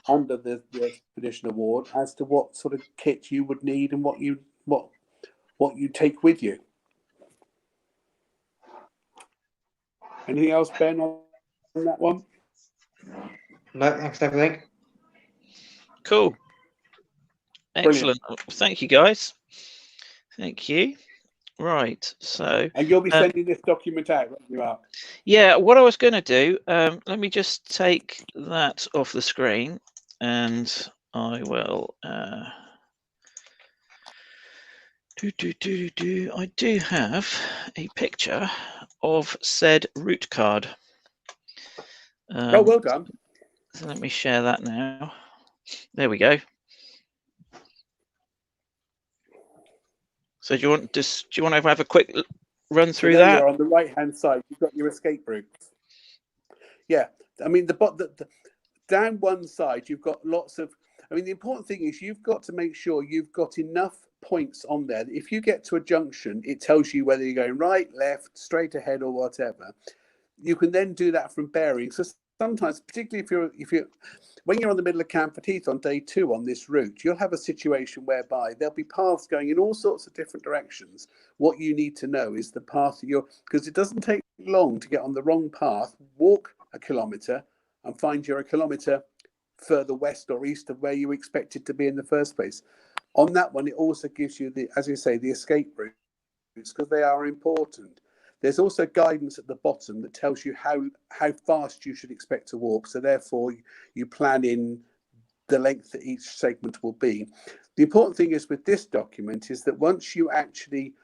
under the Expedition Award as to what sort of kit you would need and what you take with you. Anything else, Ben, on that one? No, thanks for everything. Cool. Excellent. Thank you, guys. Thank you. Right. So. And you'll be sending this document out, won't you, Mark? Yeah. What I was going to do. Let me just take that off the screen, and I will. I do have a picture of said route card. Oh, well done. So let me share that now. There we go. So do you want to have a quick run through that? On the right-hand side, you've got your escape routes. Yeah, I mean the down one side, you've got lots of. I mean, the important thing is you've got to make sure you've got enough points on there that if you get to a junction, it tells you whether you're going right, left, straight ahead, or whatever. You can then do that from bearings. So sometimes, particularly if you're when you're on the middle of Camford Heath on day 2 on this route, you'll have a situation whereby there'll be paths going in all sorts of different directions. What you need to know is the path that because it doesn't take long to get on the wrong path, walk a kilometre and find you're a kilometre further west or east of where you expected to be in the first place. On that one, it also gives you as you say, the escape routes, because they are important. There's also guidance at the bottom that tells you how fast you should expect to walk. So therefore, you plan in the length that each segment will be. The important thing is with this document is that once you actually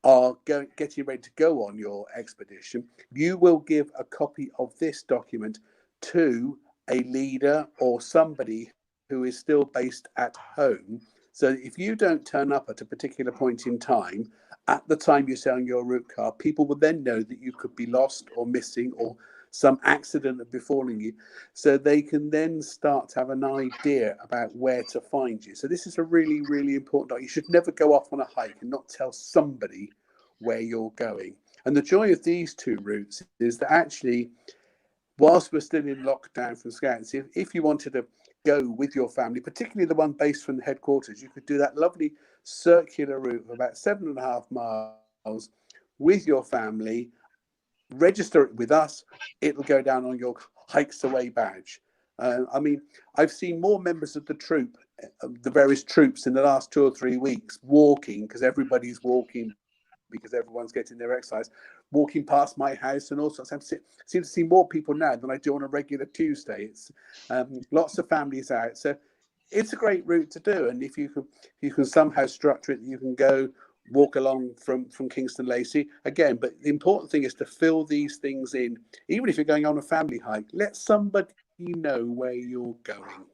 are getting ready to go on your expedition, you will give a copy of this document to a leader or somebody who is still based at home So if you don't turn up at a particular point in time, at the time you're selling your route car, people will then know that you could be lost or missing or some accident had befallen you. So they can then start to have an idea about where to find you. So this is a really, really important. You should never go off on a hike and not tell somebody where you're going. And the joy of these two routes is that actually, whilst we're still in lockdown from Scouts, if you wanted to go with your family, particularly the one based from the headquarters, you could do that lovely circular route of about 7.5 miles with your family, register it with us, it'll go down on your Hikes Away badge. I mean, I've seen more members of the troop, the various troops in the last 2 or 3 weeks walking, because everybody's walking, because everyone's getting their exercise, walking past my house and all sorts. I seem to see more people now than I do on a regular Tuesday. It's lots of families out. So it's a great route to do. And if you can somehow structure it, you can go walk along from Kingston Lacey again. But the important thing is to fill these things in. Even if you're going on a family hike, let somebody know where you're going.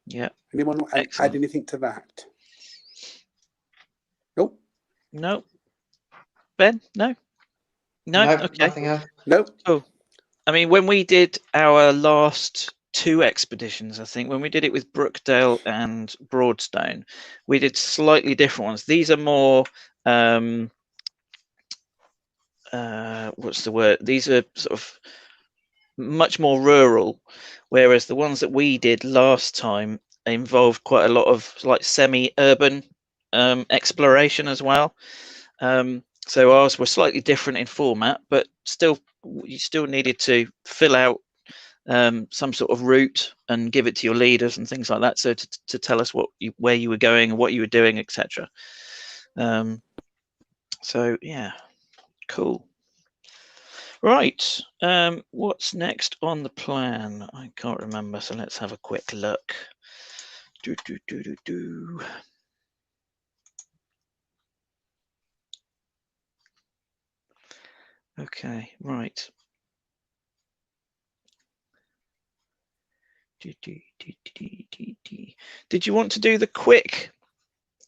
Yeah. Anyone add anything to that? Nope. No. Ben? No? No? Okay. Nothing else. Nope. Oh. I mean, when we did our last 2 expeditions, I think, when we did it with Brookdale and Broadstone, we did slightly different ones. These are more, what's the word? These are sort of much more rural, whereas the ones that we did last time involved quite a lot of like semi-urban exploration as well. So ours were slightly different in format, but still, you still needed to fill out some sort of route and give it to your leaders and things like that. So to tell us where you were going and what you were doing, etc. So yeah, cool. Right. What's next on the plan? I can't remember. So let's have a quick look. Okay, right. Did you want to do the quick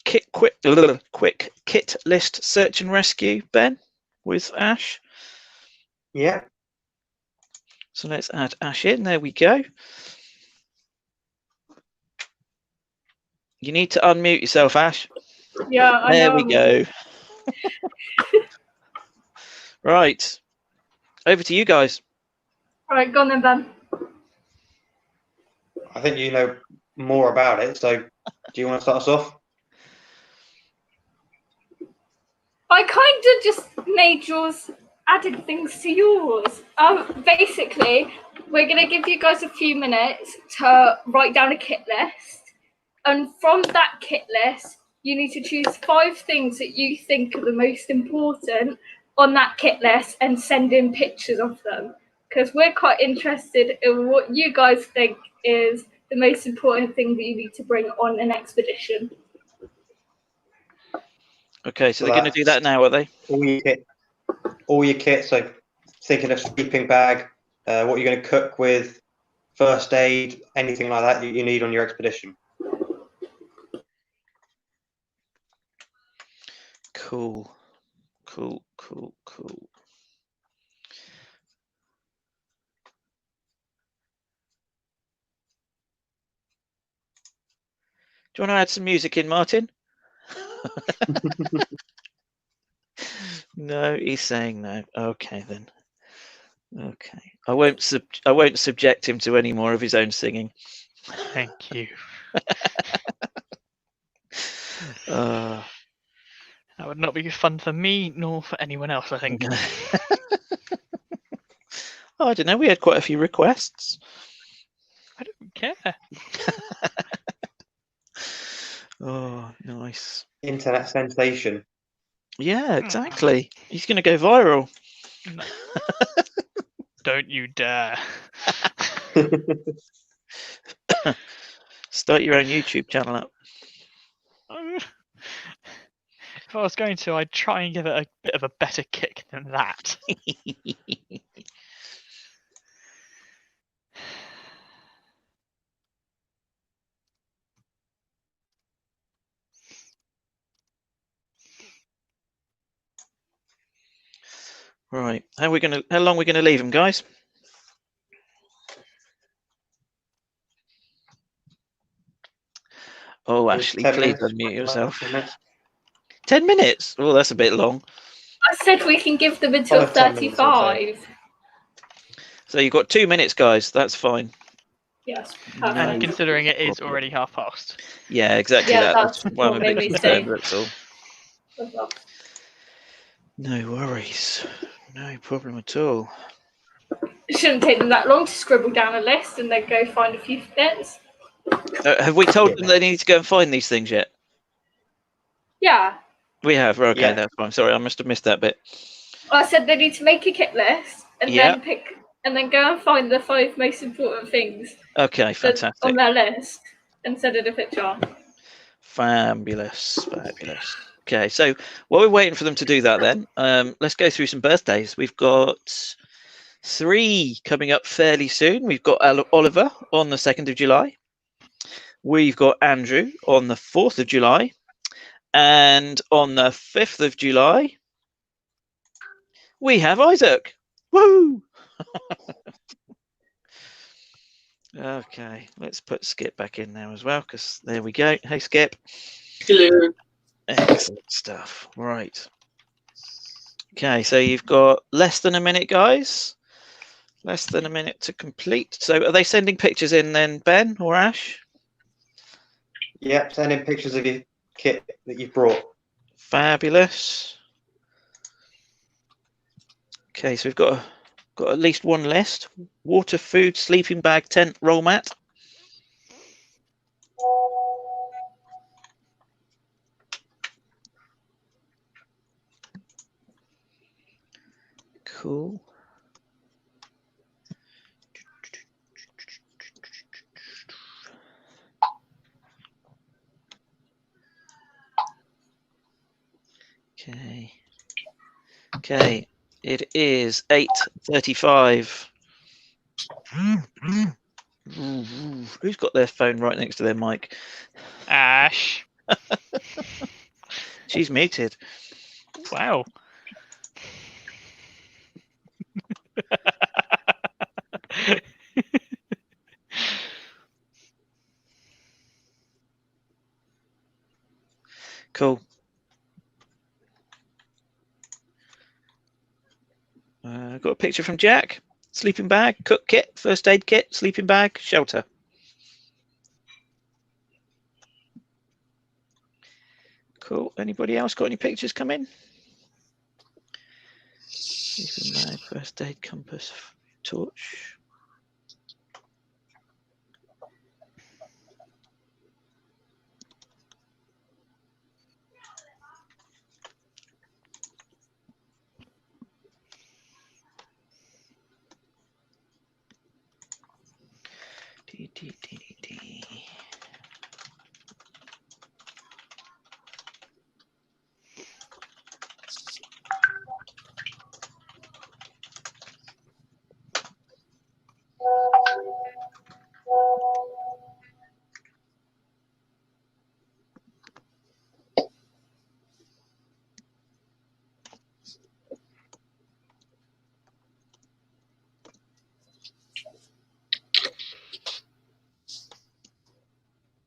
kit list search and rescue, Ben, with Ash? Yeah. So let's add Ash in. There we go. You need to unmute yourself, Ash. Yeah, I know. There we go. Right. Over to you guys. All right, go on then, Ben. I think you know more about it. So do you want to start us off? I kind of just made yours, added things to yours. Basically, we're going to give you guys a few minutes to write down a kit list. And from that kit list, you need to choose 5 things that you think are the most important on that kit list and send in pictures of them. Because we're quite interested in what you guys think is the most important thing that you need to bring on an expedition. Okay, so they're going to do that now, are they? All your kit. So thinking of sleeping bag, what you're going to cook with, first aid, anything like that you need on your expedition. Cool. Do you want to add some music in, Martin? No, he's saying no. Okay then. Okay, I won't subject him to any more of his own singing. Thank you. That would not be fun for me nor for anyone else, I think. Oh, I don't know. We had quite a few requests. I don't care. Oh, nice. Internet sensation. Yeah, exactly. He's going to go viral. No. Don't you dare. Start your own YouTube channel up. If I was going to, I'd try and give it a bit of a better kick than that. Right. How long are we gonna leave them, guys? Oh, Ashley, 10 please minutes, unmute yourself. 10 minutes. 10 minutes? Oh, that's a bit long. I said we can give them until 10 minutes, I'd 35. So you've got 2 minutes, guys. That's fine. Yes, And perfect. considering it is already 4:30. Yeah, exactly Yeah, That's that's why I'm what a made bit me concerned, say. that's all. No worries. No problem at all. It shouldn't take them that long to scribble down a list and then go find a few bits. Have we told them they need to go and find these things yet? Yeah, We have. Okay, Yeah. that's fine. Sorry, I must have missed that bit. I said they need to make a kit list and Yeah. then pick and then go and find the 5 most important things Okay, that's fantastic. on their list and send it a picture on. Fabulous. Okay, so while we're waiting for them to do that, then let's go through some birthdays. We've got 3 coming up fairly soon. We've got Oliver on the 2nd of July. We've got Andrew on the 4th of July. And on the 5th of July, we have Isaac. Woo! Okay, let's put Skip back in now as well, because there we go. Hey, Skip. Hello. Excellent stuff. Right. Okay, so you've got less than a minute, guys. Less than a minute to complete. So are they sending pictures in then, Ben or Ash? Yep, send in pictures of your kit that you've brought. Fabulous. Okay, so we've got at least one list. Water, food, sleeping bag, tent, roll mat. Cool. Okay. Okay. It is 8:35. Who's got their phone right next to their mic? Ash. She's muted. Wow. Cool. Got a picture from Jack. Sleeping bag, cook kit, first aid kit, sleeping bag, shelter. Cool. Anybody else got any pictures come in? Sleeping bag, first aid, compass, torch. D.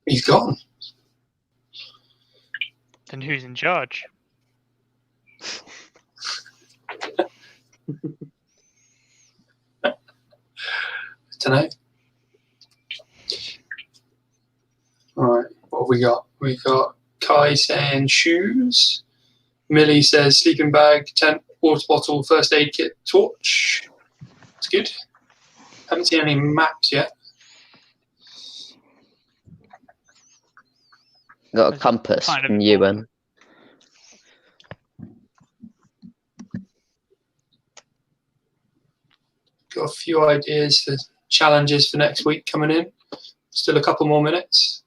He's gone. Then who's in charge? Tonight. All right. What have we got? We got Kai saying shoes. Millie says sleeping bag, tent, water bottle, first aid kit, torch. It's good. Haven't seen any maps yet. Got a compass kind of from Ewan. Got a few ideas for challenges for next week coming in. Still a couple more minutes.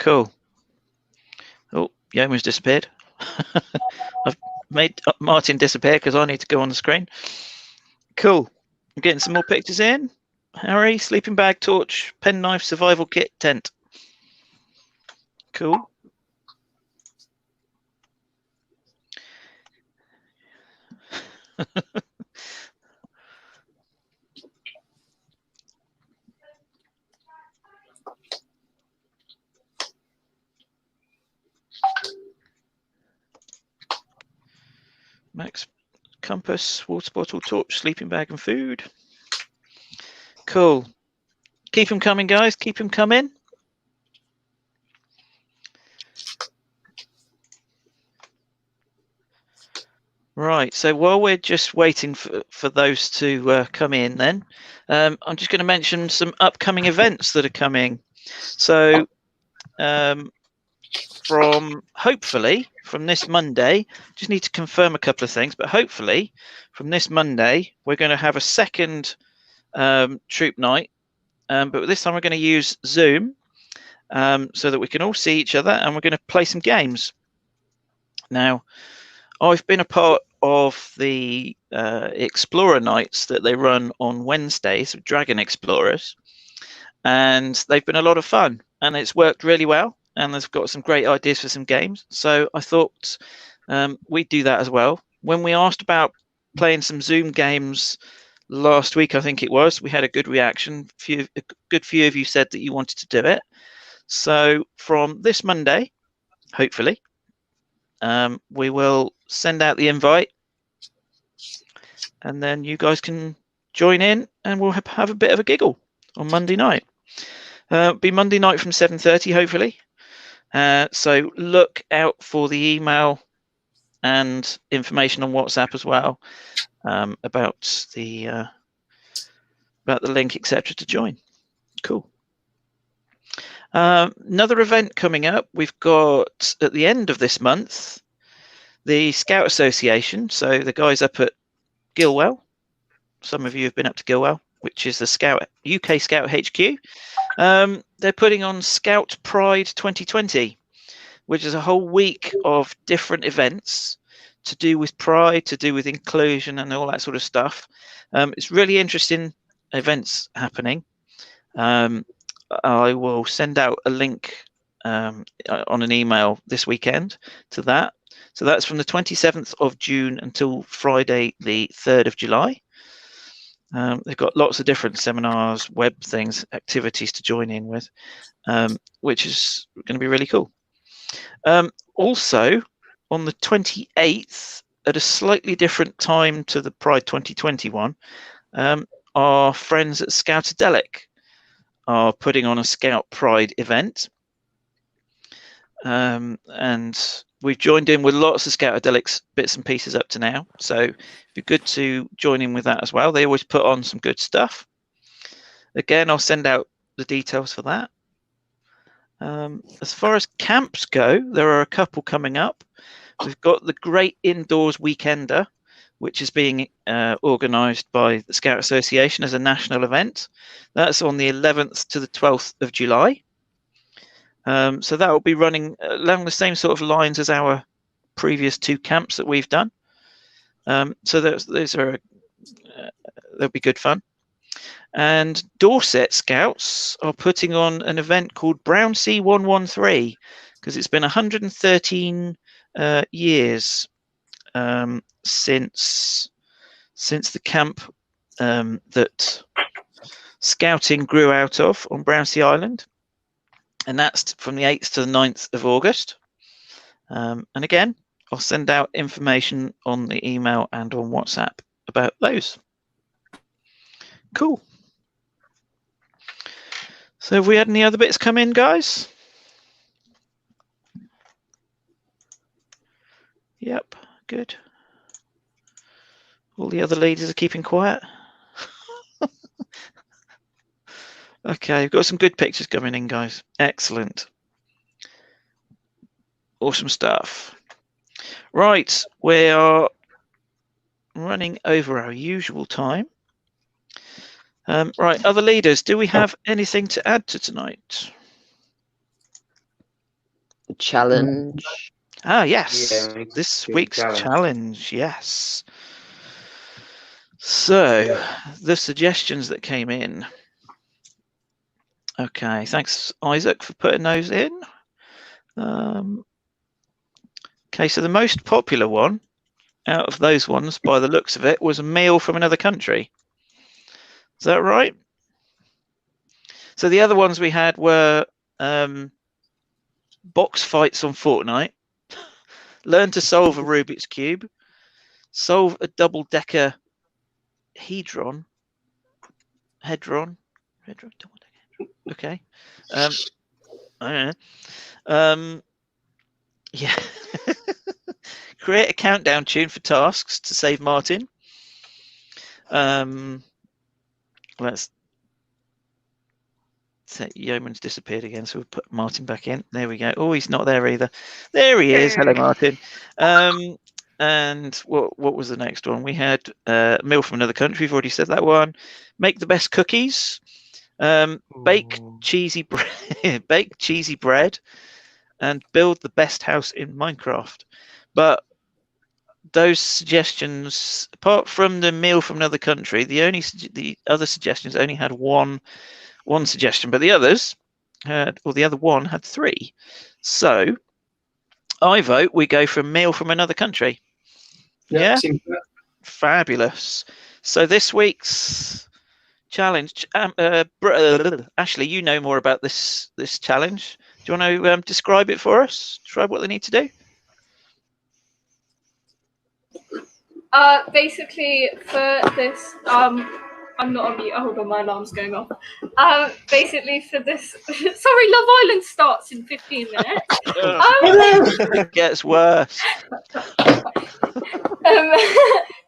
Cool. Oh, Yoma's disappeared. I've made Martin disappear because I need to go on the screen. Cool. I'm getting some more pictures in. Harry, sleeping bag, torch, penknife, survival kit, tent. Cool. Max, compass, water bottle, torch, sleeping bag, and food. Cool. Keep them coming, guys. Keep them coming. Right, so while we're just waiting for those to come in then, I'm just going to mention some upcoming events that are coming. So hopefully from this Monday, just need to confirm a couple of things, but hopefully from this Monday, we're going to have a second troop night, but this time we're going to use Zoom so that we can all see each other, and we're going to play some games. Now, I've been a part of the Explorer nights that they run on Wednesdays with Dragon Explorers, and they've been a lot of fun, and it's worked really well, and they've got some great ideas for some games. So I thought we'd do that as well. When we asked about playing some Zoom games last week, I think it was, we had a good reaction. A good few of you said that you wanted to do it. So from this Monday, hopefully, we will send out the invite, and then you guys can join in, and we'll have a bit of a giggle on Monday night. Be Monday night from 7:30, hopefully. So look out for the email and information on WhatsApp as well about the link, etc., to join. Cool. Another event coming up, we've got at the end of this month the Scout Association. So the guys up at Gilwell, some of you have been up to Gilwell, which is the UK Scout HQ. They're putting on Scout Pride 2020, which is a whole week of different events to do with pride, to do with inclusion, and all that sort of stuff. It's really interesting events happening. I will send out a link on an email this weekend to that. So that's from the 27th of June until Friday, the 3rd of July. They've got lots of different seminars, web things, activities to join in with, which is going to be really cool. Also, on the 28th, at a slightly different time to the Pride 2021, our friends at Scoutadelic are putting on a Scout Pride event. And we've joined in with lots of Scoutadelic's bits and pieces up to now. So it'd be good to join in with that as well. They always put on some good stuff. Again, I'll send out the details for that. As far as camps go, there are a couple coming up. We've got the Great Indoors Weekender, which is being organised by the Scout Association as a national event. That's on the 11th to the 12th of July. So that will be running along the same sort of lines as our previous two camps that we've done. So those are they'll be good fun. And Dorset Scouts are putting on an event called Brown Sea 113, because it's been 113 years since the camp that scouting grew out of on Brown Sea Island. And that's from the 8th to the 9th of August. And again, I'll send out information on the email and on WhatsApp about those. Cool. So have we had any other bits come in, guys? Yep, good. All the other leaders are keeping quiet. Okay, we've got some good pictures coming in, guys. Excellent. Awesome stuff. Right, we are running over our usual time. Right, other leaders, do we have anything to add to tonight? challenge. Ah, yes. Yeah, we need to This do week's challenge. challenge. Yes. So, the suggestions that came in. Okay, thanks, Isaac, for putting those in. Okay, so the most popular one out of those ones, by the looks of it, was a meal from another country. Is that right? So the other ones we had were box fights on Fortnite, learn to solve a Rubik's Cube, solve a double-decker hedron, double-decker. Okay. I don't know. Yeah. Create a countdown tune for tasks to save Martin. Let's say Yeoman's disappeared again, so we'll put Martin back in. There we go. Oh, he's not there either. There he is. Hello, Martin. And what was the next one? We had meal from another country. We've already said that one. Make the best cookies. Bake cheesy bread. Bake cheesy bread, and build the best house in Minecraft. But those suggestions, apart from the meal from another country, the other suggestions only had one suggestion, but the others had, or the other one had 3. So I vote we go for a meal from another country. Yeah. Fabulous. So this week's challenge, Ashley, you know more about this challenge. Do you want to describe it for us? Describe what they need to do. Basically, for this, I'm not on mute. Hold on, my alarm's going off. Basically, for this, sorry, Love Island starts in 15 minutes. It gets worse.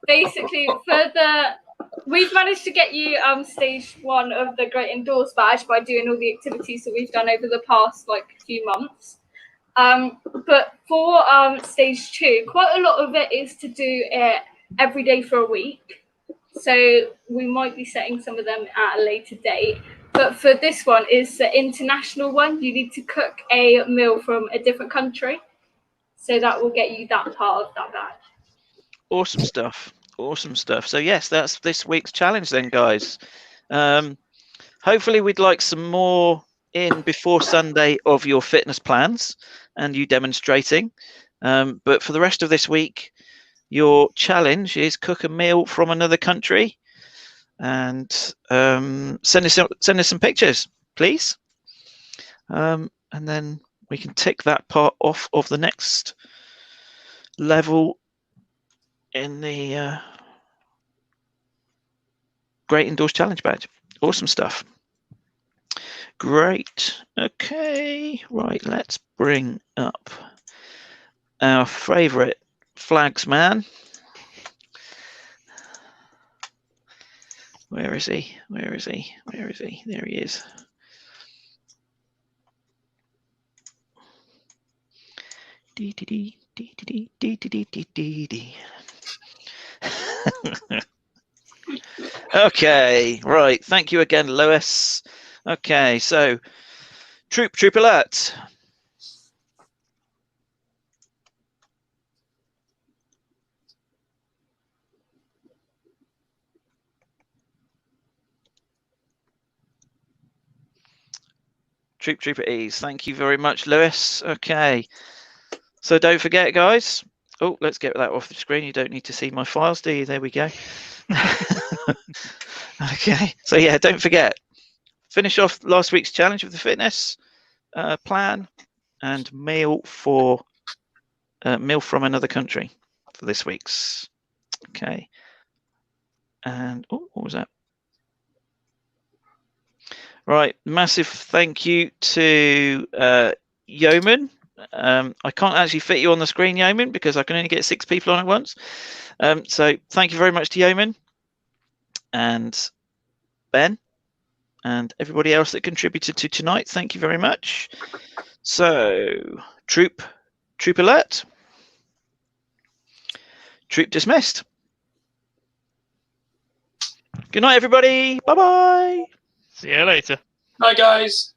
Basically, we've managed to get you stage 1 of the Great Indoors Badge by doing all the activities that we've done over the past few months. But for stage 2, quite a lot of it is to do it every day for a week. So we might be setting some of them at a later date. But for this one is the international one. You need to cook a meal from a different country. So that will get you that part of that badge. Awesome stuff. Awesome stuff. So yes, that's this week's challenge then, guys. Hopefully we'd like some more in before Sunday of your fitness plans and you demonstrating. But for the rest of this week, your challenge is cook a meal from another country, and send us some pictures, please. And then we can tick that part off of the next level in the Great Indoors Challenge badge. Awesome stuff. Great. Okay, right, let's bring up our favorite flags man. Where is he? Where is he? Where is he? There he is. Okay, right. Thank you again, Lewis. Okay, so troop alert. Troop at ease. Thank you very much, Lewis. Okay, so don't forget, guys. Oh, let's get that off the screen. You don't need to see my files, do you? There we go. Okay, so yeah, don't forget. Finish off last week's challenge with the fitness plan and meal from another country for this week's. Okay, and oh, what was that? Right, massive thank you to Yeoman. I can't actually fit you on the screen, Yeoman, because I can only get 6 people on at once. So thank you very much to Yeoman and Ben and everybody else that contributed to tonight. Thank you very much. So troop alert. Troop dismissed. Good night, everybody. Bye-bye. See you later. Hi, guys.